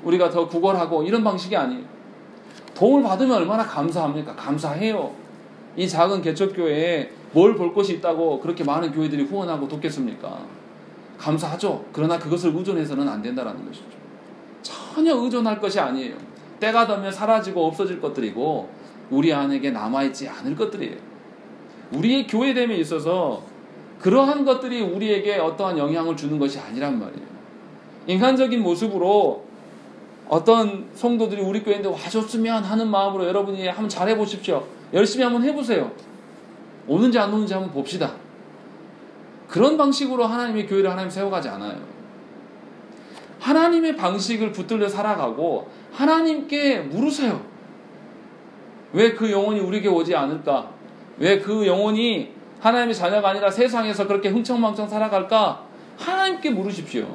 S1: 우리가 더 구걸하고 이런 방식이 아니에요. 도움을 받으면 얼마나 감사합니까? 감사해요. 이 작은 개척교회에 뭘 볼 것이 있다고 그렇게 많은 교회들이 후원하고 돕겠습니까? 감사하죠. 그러나 그것을 의존해서는 안 된다는 것이죠. 전혀 의존할 것이 아니에요. 때가 되면 사라지고 없어질 것들이고 우리 안에게 남아있지 않을 것들이에요. 우리의 교회됨에 있어서 그러한 것들이 우리에게 어떠한 영향을 주는 것이 아니란 말이에요. 인간적인 모습으로 어떤 성도들이 우리 교회인데 와줬으면 하는 마음으로 여러분이 한번 잘해보십시오. 열심히 한번 해보세요. 오는지 안 오는지 한번 봅시다. 그런 방식으로 하나님의 교회를 하나님 세워가지 않아요. 하나님의 방식을 붙들려 살아가고 하나님께 물으세요. 왜 그 영혼이 우리에게 오지 않을까? 왜 그 영혼이 하나님의 자녀가 아니라 세상에서 그렇게 흥청망청 살아갈까? 하나님께 물으십시오.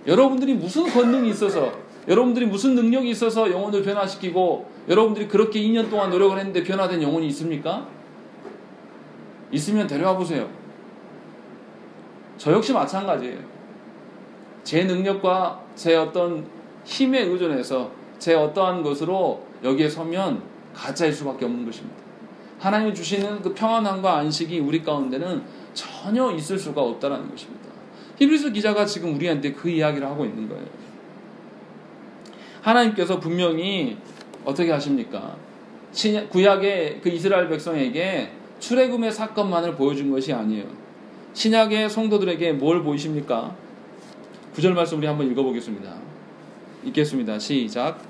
S1: 여러분들이 무슨 권능이 있어서, 여러분들이 무슨 능력이 있어서 영혼을 변화시키고 여러분들이 그렇게 2년 동안 노력을 했는데 변화된 영혼이 있습니까? 있으면 데려와 보세요. 저 역시 마찬가지예요. 제 능력과 제 어떤 힘에 의존해서 제 어떠한 것으로 여기에 서면 가짜일 수밖에 없는 것입니다. 하나님이 주시는 그 평안함과 안식이 우리 가운데는 전혀 있을 수가 없다는 것입니다. 히브리서 기자가 지금 우리한테 그 이야기를 하고 있는 거예요. 하나님께서 분명히 어떻게 하십니까? 구약의 그 이스라엘 백성에게 출애굽의 사건만을 보여준 것이 아니에요. 신약의 성도들에게 뭘 보이십니까? 9절 말씀 우리 한번 읽어보겠습니다. 읽겠습니다. 시작.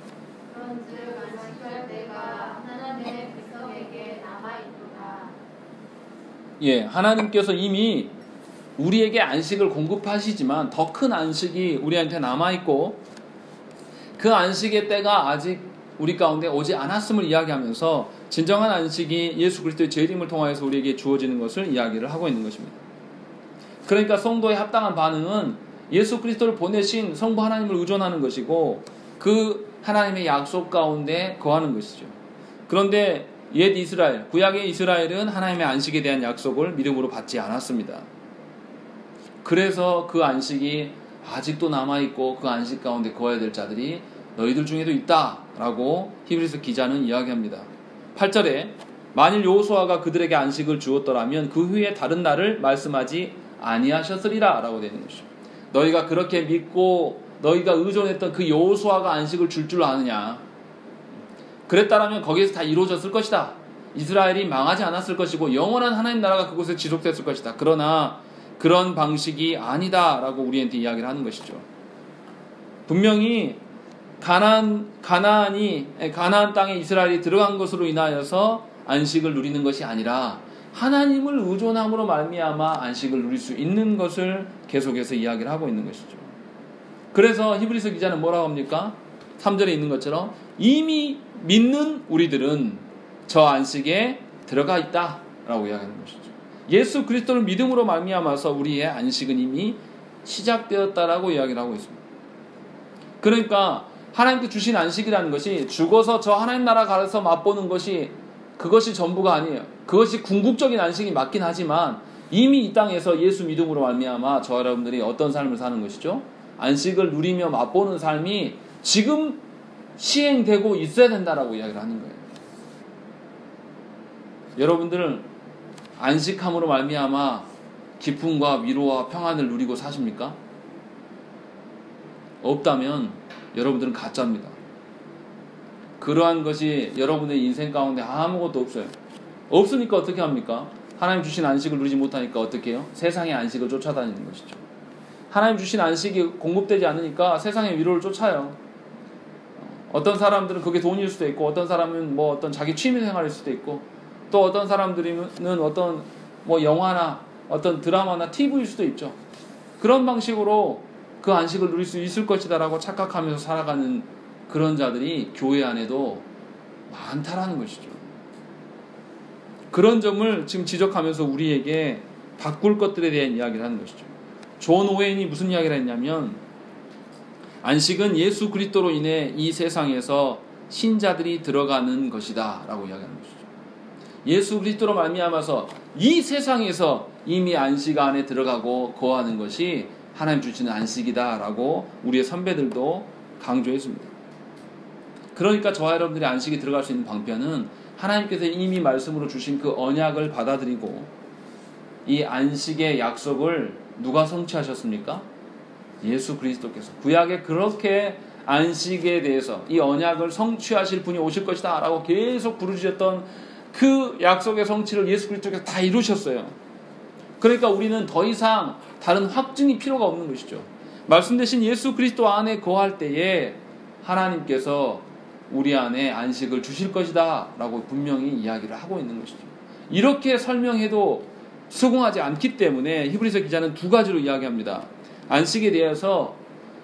S2: 그런즉 안식할 때가 하나님의 백성에게 남아있도다.
S1: 예, 하나님께서 이미 우리에게 안식을 공급하시지만 더 큰 안식이 우리한테 남아있고 그 안식의 때가 아직 우리 가운데 오지 않았음을 이야기하면서 진정한 안식이 예수 그리스도의 재림을 통하여서 우리에게 주어지는 것을 이야기를 하고 있는 것입니다. 그러니까 성도의 합당한 반응은 예수 그리스도를 보내신 성부 하나님을 의존하는 것이고 그 하나님의 약속 가운데 거하는 것이죠. 그런데 옛 이스라엘, 구약의 이스라엘은 하나님의 안식에 대한 약속을 믿음으로 받지 않았습니다. 그래서 그 안식이 아직도 남아있고 그 안식 가운데 거해야 될 자들이 너희들 중에도 있다라고 히브리서 기자는 이야기합니다. 8절에 만일 여호수아가 그들에게 안식을 주었더라면 그 후에 다른 날을 말씀하지 아니하셨으리라 라고 되는 것이죠. 너희가 그렇게 믿고 너희가 의존했던 그 여호수아가 안식을 줄 아느냐? 그랬다라면 거기에서 다 이루어졌을 것이다. 이스라엘이 망하지 않았을 것이고 영원한 하나님 나라가 그곳에 지속됐을 것이다. 그러나 그런 방식이 아니다라고 우리한테 이야기를 하는 것이죠. 분명히 가나안 땅에 이스라엘이 들어간 것으로 인하여서 안식을 누리는 것이 아니라 하나님을 의존함으로 말미암아 안식을 누릴 수 있는 것을 계속해서 이야기를 하고 있는 것이죠. 그래서 히브리서 기자는 뭐라고 합니까? 3절에 있는 것처럼 이미 믿는 우리들은 저 안식에 들어가 있다라고 이야기하는 것이죠. 예수 그리스도를 믿음으로 말미암아서 우리의 안식은 이미 시작되었다라고 이야기를 하고 있습니다. 그러니까 하나님께 주신 안식이라는 것이 죽어서 저 하나님 나라 가서 맛보는 것이 그것이 전부가 아니에요. 그것이 궁극적인 안식이 맞긴 하지만 이미 이 땅에서 예수 믿음으로 말미암아 저 여러분들이 어떤 삶을 사는 것이죠? 안식을 누리며 맛보는 삶이 지금 시행되고 있어야 된다라고 이야기를 하는 거예요. 여러분들은 안식함으로 말미암아 기쁨과 위로와 평안을 누리고 사십니까? 없다면 여러분들은 가짜입니다. 그 그러한 것이 여러분의 인생 가운데 아무것도 없어요. 없으니까 어떻게 합니까? 하나님 주신 안식을 누리지 못하니까 어떻게 해요? 세상의 안식을 쫓아다니는 것이죠. 하나님 주신 안식이 공급되지 않으니까 세상의 위로를 쫓아요. 어떤 사람들은 그게 돈일 수도 있고, 어떤 사람은 뭐 어떤 자기 취미 생활일 수도 있고, 또 어떤 사람들은 어떤 뭐 영화나 어떤 드라마나 TV일 수도 있죠. 그런 방식으로 그 안식을 누릴 수 있을 것이다라고 착각하면서 살아가는 그런 자들이 교회 안에도 많다라는 것이죠. 그런 점을 지금 지적하면서 우리에게 바꿀 것들에 대한 이야기를 하는 것이죠. 존 오웬이 무슨 이야기를 했냐면, 안식은 예수 그리스도로 인해 이 세상에서 신자들이 들어가는 것이다 라고 이야기하는 것이죠. 예수 그리스도로 말미암아서 이 세상에서 이미 안식 안에 들어가고 거하는 것이 하나님 주시는 안식이다 라고 우리의 선배들도 강조했습니다. 그러니까 저와 여러분들이 안식이 들어갈 수 있는 방편은 하나님께서 이미 말씀으로 주신 그 언약을 받아들이고, 이 안식의 약속을 누가 성취하셨습니까? 예수 그리스도께서 구약에 그렇게 안식에 대해서 이 언약을 성취하실 분이 오실 것이다 라고 계속 부르짖었던 그 약속의 성취를 예수 그리스도께서 다 이루셨어요. 그러니까 우리는 더 이상 다른 확증이 필요가 없는 것이죠. 말씀 대신 예수 그리스도 안에 거할 때에 하나님께서 우리 안에 안식을 주실 것이다 라고 분명히 이야기를 하고 있는 것이죠. 이렇게 설명해도 수긍하지 않기 때문에 히브리서 기자는 두 가지로 이야기합니다. 안식에 대해서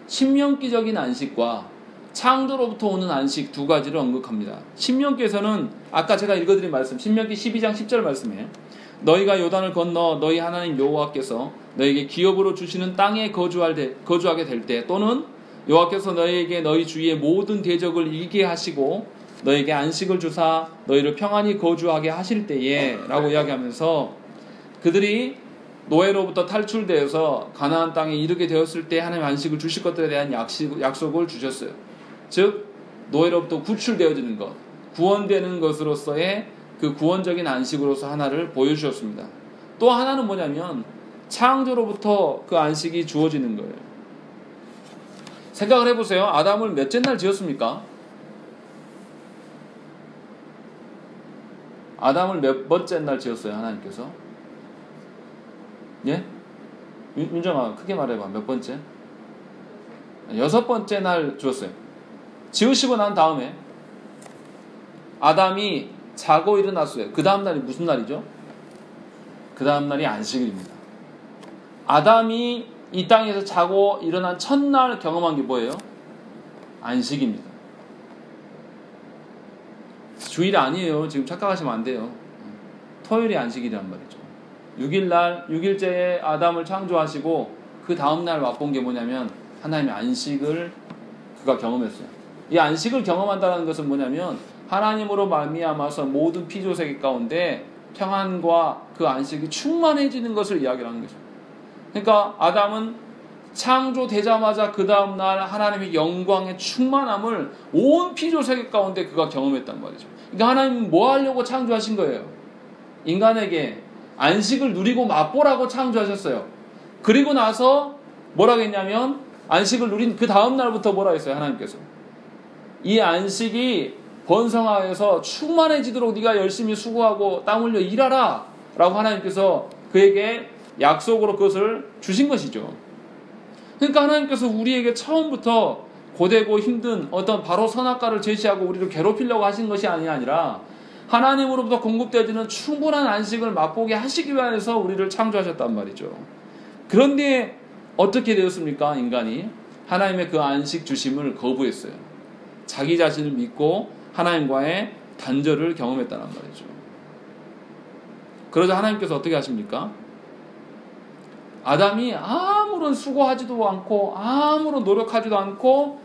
S1: 신명기적인 안식과 창조로부터 오는 안식 두 가지를 언급합니다. 신명기에서는 아까 제가 읽어드린 말씀, 신명기 12장 10절 말씀에 너희가 요단을 건너 너희 하나님 여호와께서 너희에게 기업으로 주시는 땅에 거주하게 될 때, 또는 여호와께서 너희에게 너희 주위의 모든 대적을 이기게 하시고 너희에게 안식을 주사 너희를 평안히 거주하게 하실 때에 라고 이야기하면서, 그들이 노예로부터 탈출되어서 가나안 땅에 이르게 되었을 때 하나님 안식을 주실 것들에 대한 약속을 주셨어요. 즉 노예로부터 구출되어지는 것, 구원되는 것으로서의 그 구원적인 안식으로서 하나를 보여주셨습니다. 또 하나는 뭐냐면 창조로부터 그 안식이 주어지는 거예요. 생각을 해보세요. 아담을 몇째 날 지었습니까? 아담을 몇 번째 날 지었어요, 하나님께서? 예? 윤정아, 크게 말해봐. 몇 번째? 6번째 날 주었어요. 지으시고 난 다음에 아담이 자고 일어났어요. 그 다음 날이 무슨 날이죠? 그 다음 날이 안식일입니다. 아담이 이 땅에서 자고 일어난 첫날 경험한 게 뭐예요? 안식입니다. 주일이 아니에요. 지금 착각하시면 안 돼요. 토요일이 안식이란 말이죠. 6일날 6일째에 아담을 창조하시고 그 다음날 맛본 게 뭐냐면 하나님의 안식을 그가 경험했어요. 이 안식을 경험한다는 것은 뭐냐면 하나님으로 말미암아서 모든 피조세계 가운데 평안과 그 안식이 충만해지는 것을 이야기하는 거죠. 그러니까 아담은 창조되자마자 그 다음날 하나님의 영광의 충만함을 온 피조세계 가운데 그가 경험했단 말이죠. 그러니까 하나님은 뭐 하려고 창조하신 거예요? 인간에게 안식을 누리고 맛보라고 창조하셨어요. 그리고 나서 뭐라고 했냐면 안식을 누린 그 다음날부터 뭐라 했어요? 하나님께서 이 안식이 번성하여서 충만해지도록 네가 열심히 수고하고 땀 흘려 일하라 라고 하나님께서 그에게 약속으로 그것을 주신 것이죠. 그러니까 하나님께서 우리에게 처음부터 고되고 힘든 어떤 바로 선악과를 제시하고 우리를 괴롭히려고 하신 것이 아니라 하나님으로부터 공급되어지는 충분한 안식을 맛보게 하시기 위해서 우리를 창조하셨단 말이죠. 그런데 어떻게 되었습니까? 인간이 하나님의 그 안식 주심을 거부했어요. 자기 자신을 믿고 하나님과의 단절을 경험했다는 말이죠. 그러자 하나님께서 어떻게 하십니까? 아담이 아무런 수고하지도 않고 아무런 노력하지도 않고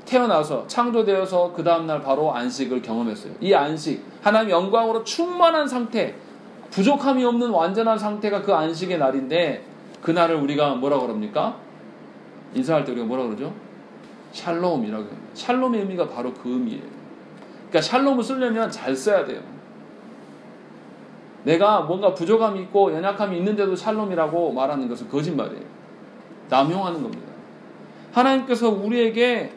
S1: 태어나서 창조되어서 그 다음날 바로 안식을 경험했어요. 이 안식, 하나님의 영광으로 충만한 상태, 부족함이 없는 완전한 상태가 그 안식의 날인데, 그날을 우리가 뭐라고 그럽니까? 인사할 때 우리가 뭐라고 그러죠? 샬롬이라고 합니다. 샬롬의 의미가 바로 그 의미예요. 그러니까 샬롬을 쓰려면 잘 써야 돼요. 내가 뭔가 부족함이 있고 연약함이 있는데도 샬롬이라고 말하는 것은 거짓말이에요. 남용하는 겁니다. 하나님께서 우리에게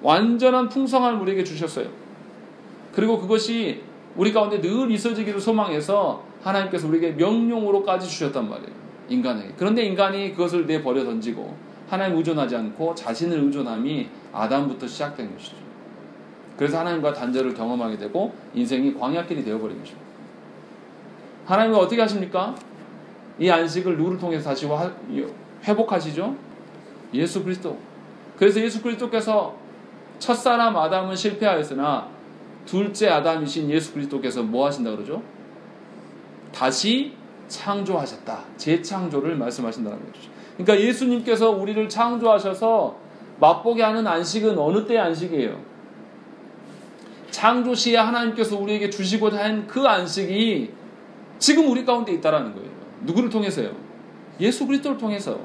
S1: 완전한 풍성함을 우리에게 주셨어요. 그리고 그것이 우리 가운데 늘 있어지기를 소망해서 하나님께서 우리에게 명령으로까지 주셨단 말이에요. 인간에게. 그런데 인간이 그것을 내버려 던지고 하나님 의존하지 않고 자신을 의존함이 아담부터 시작된 것이죠. 그래서 하나님과 단절을 경험하게 되고 인생이 광야길이 되어버린 것입니다. 하나님은 어떻게 하십니까? 이 안식을 누구를 통해서 다시 회복하시죠? 예수 그리스도. 그래서 예수 그리스도께서 첫사람 아담은 실패하였으나 둘째 아담이신 예수 그리스도께서 뭐 하신다 그러죠? 다시 창조하셨다. 재창조를 말씀하신다는 거죠. 그러니까 예수님께서 우리를 창조하셔서 맛보게 하는 안식은 어느 때의 안식이에요? 창조 시에 하나님께서 우리에게 주시고자 한 그 안식이 지금 우리 가운데 있다라는 거예요. 누구를 통해서요? 예수 그리스도를 통해서.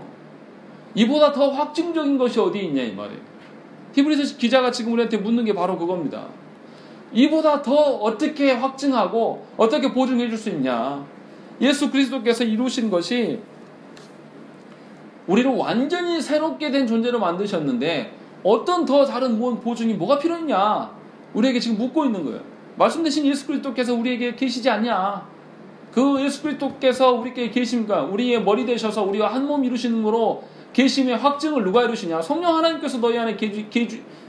S1: 이보다 더 확증적인 것이 어디 있냐 이 말이에요. 히브리서 기자가 지금 우리한테 묻는 게 바로 그겁니다. 이보다 더 어떻게 확증하고 어떻게 보증해 줄 수 있냐. 예수 그리스도께서 이루신 것이 우리를 완전히 새롭게 된 존재로 만드셨는데 어떤 더 다른 보증이 뭐가 필요했냐. 우리에게 지금 묻고 있는 거예요. 말씀 대신 예수 그리스도께서 우리에게 계시지 않냐. 그 예수 그리스도께서 우리에게 계십니까? 우리의 머리 되셔서 우리와 한 몸 이루시는 거로 계심의 확증을 누가 이루시냐? 성령 하나님께서 너희 안에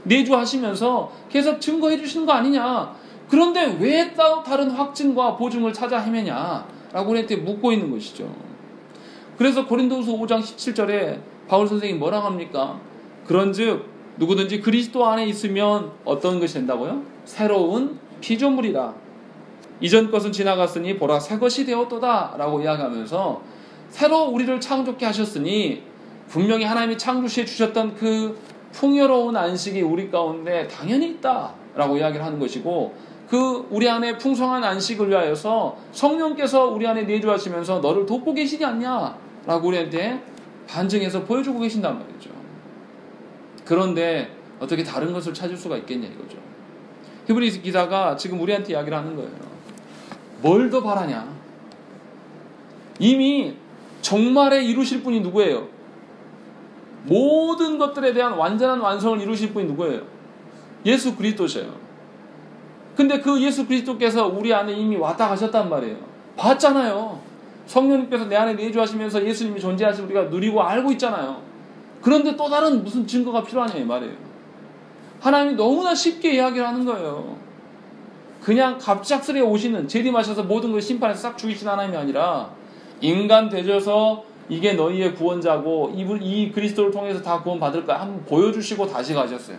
S1: 내주하시면서 계속 증거해 주시는 거 아니냐? 그런데 왜 따로 다른 확증과 보증을 찾아 헤매냐? 라고 우리한테 묻고 있는 것이죠. 그래서 고린도후서 5장 17절에 바울 선생님이 뭐라고 합니까? 그런즉 누구든지 그리스도 안에 있으면 어떤 것이 된다고요? 새로운 피조물이라. 이전 것은 지나갔으니 보라 새 것이 되었도다 라고 이야기하면서 새로 우리를 창조케 하셨으니 분명히 하나님이 창조시에 주셨던 그 풍요로운 안식이 우리 가운데 당연히 있다 라고 이야기를 하는 것이고, 그 우리 안에 풍성한 안식을 위하여서 성령께서 우리 안에 내주하시면서 너를 돕고 계시지 않냐 라고 우리한테 반증해서 보여주고 계신단 말이죠. 그런데 어떻게 다른 것을 찾을 수가 있겠냐 이거죠. 히브리서 기자가 지금 우리한테 이야기를 하는 거예요. 뭘 더 바라냐? 이미 정말에 이루실 분이 누구예요? 모든 것들에 대한 완전한 완성을 이루실 분이 누구예요? 예수 그리스도셔요. 근데 그 예수 그리스도께서 우리 안에 이미 왔다 가셨단 말이에요. 봤잖아요. 성령님께서 내 안에 내주하시면서 예수님이 존재하시고 우리가 누리고 알고 있잖아요. 그런데 또 다른 무슨 증거가 필요하냐 이 말이에요. 하나님이 너무나 쉽게 이야기를 하는 거예요. 그냥 갑작스레 오시는, 재림하셔서 모든 걸 심판해서 싹 죽이신 하나님이 아니라 인간 되셔서 이게 너희의 구원자고 이 그리스도를 통해서 다 구원 받을 거야 한번 보여주시고 다시 가셨어요.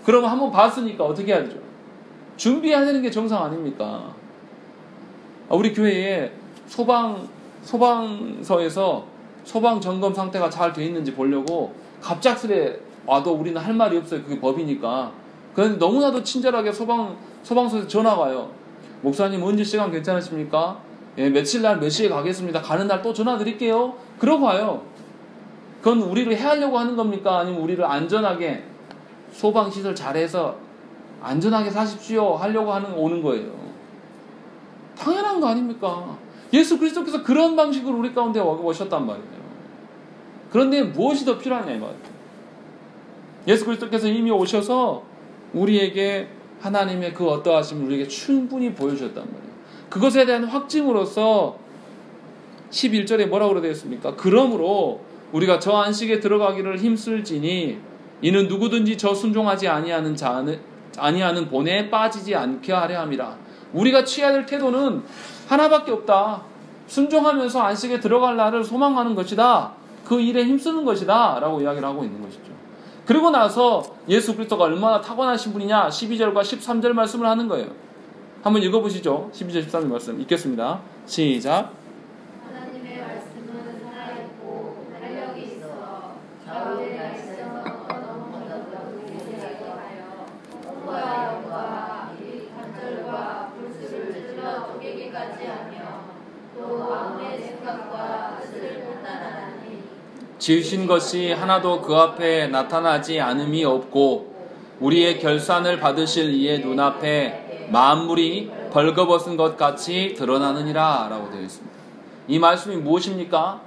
S1: 그러면 한번 봤으니까 어떻게 해야 되죠? 준비해야 되는 게 정상 아닙니까? 우리 교회에 소방서에서 소방 점검 상태가 잘 돼 있는지 보려고 갑작스레 와도 우리는 할 말이 없어요. 그게 법이니까. 그런데 너무나도 친절하게 소방서에서 전화가 와요. 목사님 언제 시간 괜찮으십니까? 예, 며칠 날 몇 시에 가겠습니다. 가는 날 또 전화 드릴게요. 그러고 와요. 그건 우리를 해하려고 하는 겁니까? 아니면 우리를 안전하게 소방시설 잘해서 안전하게 사십시오 하려고 오는 거예요. 당연한 거 아닙니까? 예수 그리스도께서 그런 방식으로 우리 가운데 오셨단 말이에요. 그런데 무엇이 더 필요하냐 이 말이에요. 예수 그리스도께서 이미 오셔서 우리에게 하나님의 그 어떠하심을 우리에게 충분히 보여주셨단 말이에요. 그것에 대한 확증으로서 11절에 뭐라고 되어 있습니까? 그러므로 우리가 저 안식에 들어가기를 힘쓸지니 이는 누구든지 저 순종하지 아니하는 본에 빠지지 않게 하려 함이라. 우리가 취해야 될 태도는 하나밖에 없다. 순종하면서 안식에 들어갈 날을 소망하는 것이다. 그 일에 힘쓰는 것이다 라고 이야기를 하고 있는 것이죠. 그리고 나서 예수 그리스도가 얼마나 타고나신 분이냐 12절과 13절 말씀을 하는 거예요. 한번 읽어보시죠. 12절 13절 말씀 읽겠습니다. 시작.
S2: 하나님의 말씀은 살아있고 활력이 있어 좌우의 날씨에서 하여 홍보와 영과 이 관절과 불수를 찔러 쪼개기까지 하며 또 마음의 생각과 뜻을 판단하니
S1: 지으신 것이 하나도 그 앞에 나타나지 않음이 없고 우리의 결산을 받으실 이의 눈앞에 만물이 벌거벗은 것 같이 드러나느니라 라고 되어 있습니다. 이 말씀이 무엇입니까?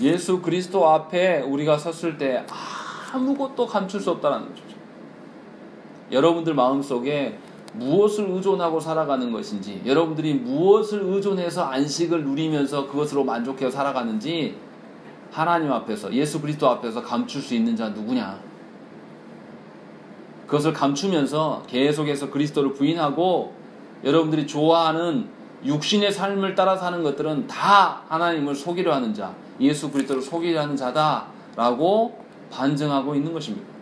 S1: 예수 그리스도 앞에 우리가 섰을 때 아무것도 감출 수 없다는 거죠. 여러분들 마음속에 무엇을 의존하고 살아가는 것인지, 여러분들이 무엇을 의존해서 안식을 누리면서 그것으로 만족해서 살아가는지 하나님 앞에서, 예수 그리스도 앞에서 감출 수 있는 자 누구냐? 그것을 감추면서 계속해서 그리스도를 부인하고 여러분들이 좋아하는 육신의 삶을 따라 사는 것들은 다 하나님을 속이려 하는 자, 예수 그리스도를 속이려 하는 자다라고 반증하고 있는 것입니다.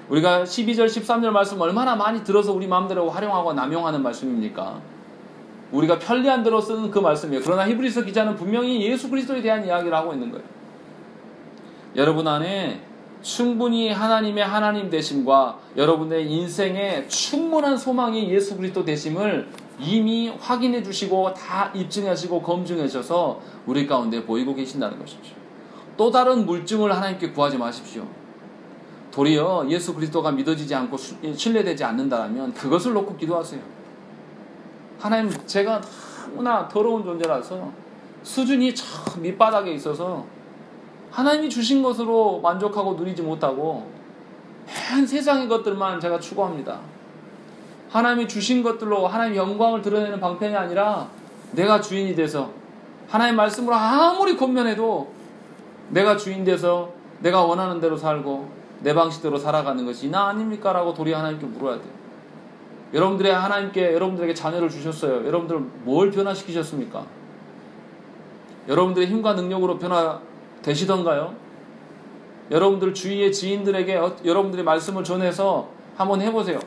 S1: 우리가 12절 13절 말씀 얼마나 많이 들어서 우리 마음대로 활용하고 남용하는 말씀입니까? 우리가 편리한 대로 쓰는 그 말씀이에요. 그러나 히브리서 기자는 분명히 예수 그리스도에 대한 이야기를 하고 있는 거예요. 여러분 안에 충분히 하나님의 하나님 되심과 여러분의 인생에 충분한 소망이 예수 그리스도 되심을 이미 확인해 주시고 다 입증하시고 검증하셔서 우리 가운데 보이고 계신다는 것이죠. 또 다른 물증을 하나님께 구하지 마십시오. 도리어 예수 그리스도가 믿어지지 않고 신뢰되지 않는다면 그것을 놓고 기도하세요. 하나님, 제가 너무나 더러운 존재라서 수준이 참 밑바닥에 있어서 하나님이 주신 것으로 만족하고 누리지 못하고 한 세상의 것들만 제가 추구합니다. 하나님이 주신 것들로 하나님의 영광을 드러내는 방편이 아니라 내가 주인이 돼서 하나님의 말씀으로 아무리 권면해도 내가 주인 돼서 내가 원하는 대로 살고 내 방식대로 살아가는 것이 나 아닙니까? 라고 도리어 하나님께 물어야 돼요. 여러분들에게 자녀를 주셨어요. 여러분들 뭘 변화시키셨습니까? 여러분들의 힘과 능력으로 변화되시던가요? 여러분들 주위의 지인들에게 여러분들의 말씀을 전해서 한번 해보세요.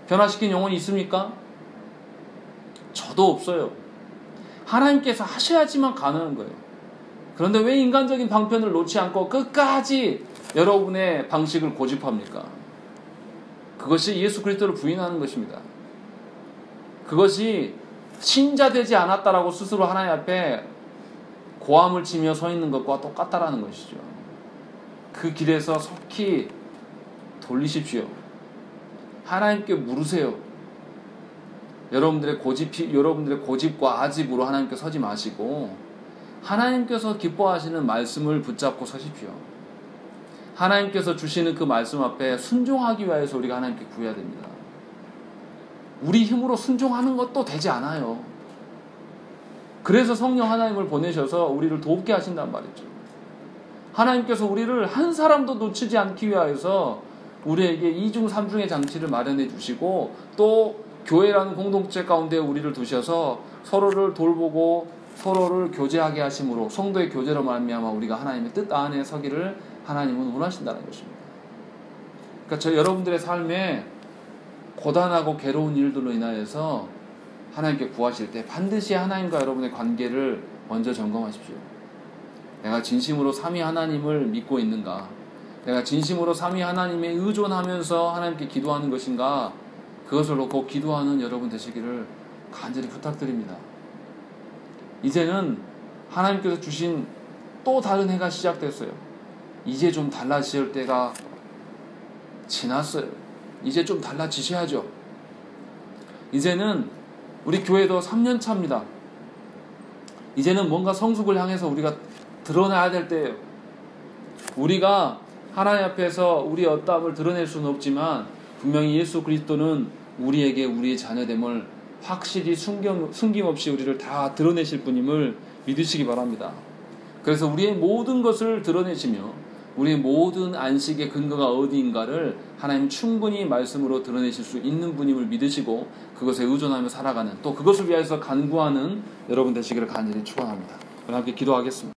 S1: 변화시킨 영혼이 있습니까? 저도 없어요. 하나님께서 하셔야지만 가능한 거예요. 그런데 왜 인간적인 방편을 놓지 않고 끝까지 여러분의 방식을 고집합니까? 그것이 예수 그리스도를 부인하는 것입니다. 그것이 신자 되지 않았다라고 스스로 하나님 앞에 고함을 치며 서 있는 것과 똑같다라는 것이죠. 그 길에서 속히 돌리십시오. 하나님께 물으세요. 여러분들의 고집과 아집으로 하나님께 서지 마시고 하나님께서 기뻐하시는 말씀을 붙잡고 서십시오. 하나님께서 주시는 그 말씀 앞에 순종하기 위해서 우리가 하나님께 구해야 됩니다. 우리 힘으로 순종하는 것도 되지 않아요. 그래서 성령 하나님을 보내셔서 우리를 돕게 하신단 말이죠. 하나님께서 우리를 한 사람도 놓치지 않기 위하여서 우리에게 2중 3중의 장치를 마련해 주시고 또 교회라는 공동체 가운데 우리를 두셔서 서로를 돌보고 서로를 교제하게 하심으로 성도의 교제로 말미암아 우리가 하나님의 뜻 안에 서기를 하나님은 원하신다는 것입니다. 그러니까 여러분들의 삶에 고단하고 괴로운 일들로 인하여서 하나님께 구하실 때 반드시 하나님과 여러분의 관계를 먼저 점검하십시오. 내가 진심으로 삼위 하나님을 믿고 있는가? 내가 진심으로 삼위 하나님에 의존하면서 하나님께 기도하는 것인가? 그것을 놓고 기도하는 여러분 되시기를 간절히 부탁드립니다. 이제는 하나님께서 주신 또 다른 해가 시작됐어요. 이제 좀 달라질 때가 지났어요. 이제 좀 달라지셔야죠. 이제는 우리 교회도 3년 차입니다. 이제는 뭔가 성숙을 향해서 우리가 드러나야 될 때예요. 우리가 하나님 앞에서 우리의 어떠함을 드러낼 수는 없지만 분명히 예수 그리스도는 우리에게 우리의 자녀됨을 확실히 숨김없이 우리를 다 드러내실 분임을 믿으시기 바랍니다. 그래서 우리의 모든 것을 드러내시며 우리의 모든 안식의 근거가 어디인가를 하나님 충분히 말씀으로 드러내실 수 있는 분임을 믿으시고 그것에 의존하며 살아가는 또 그것을 위해서 간구하는 여러분 되시기를 간절히 축원합니다. 함께 기도하겠습니다.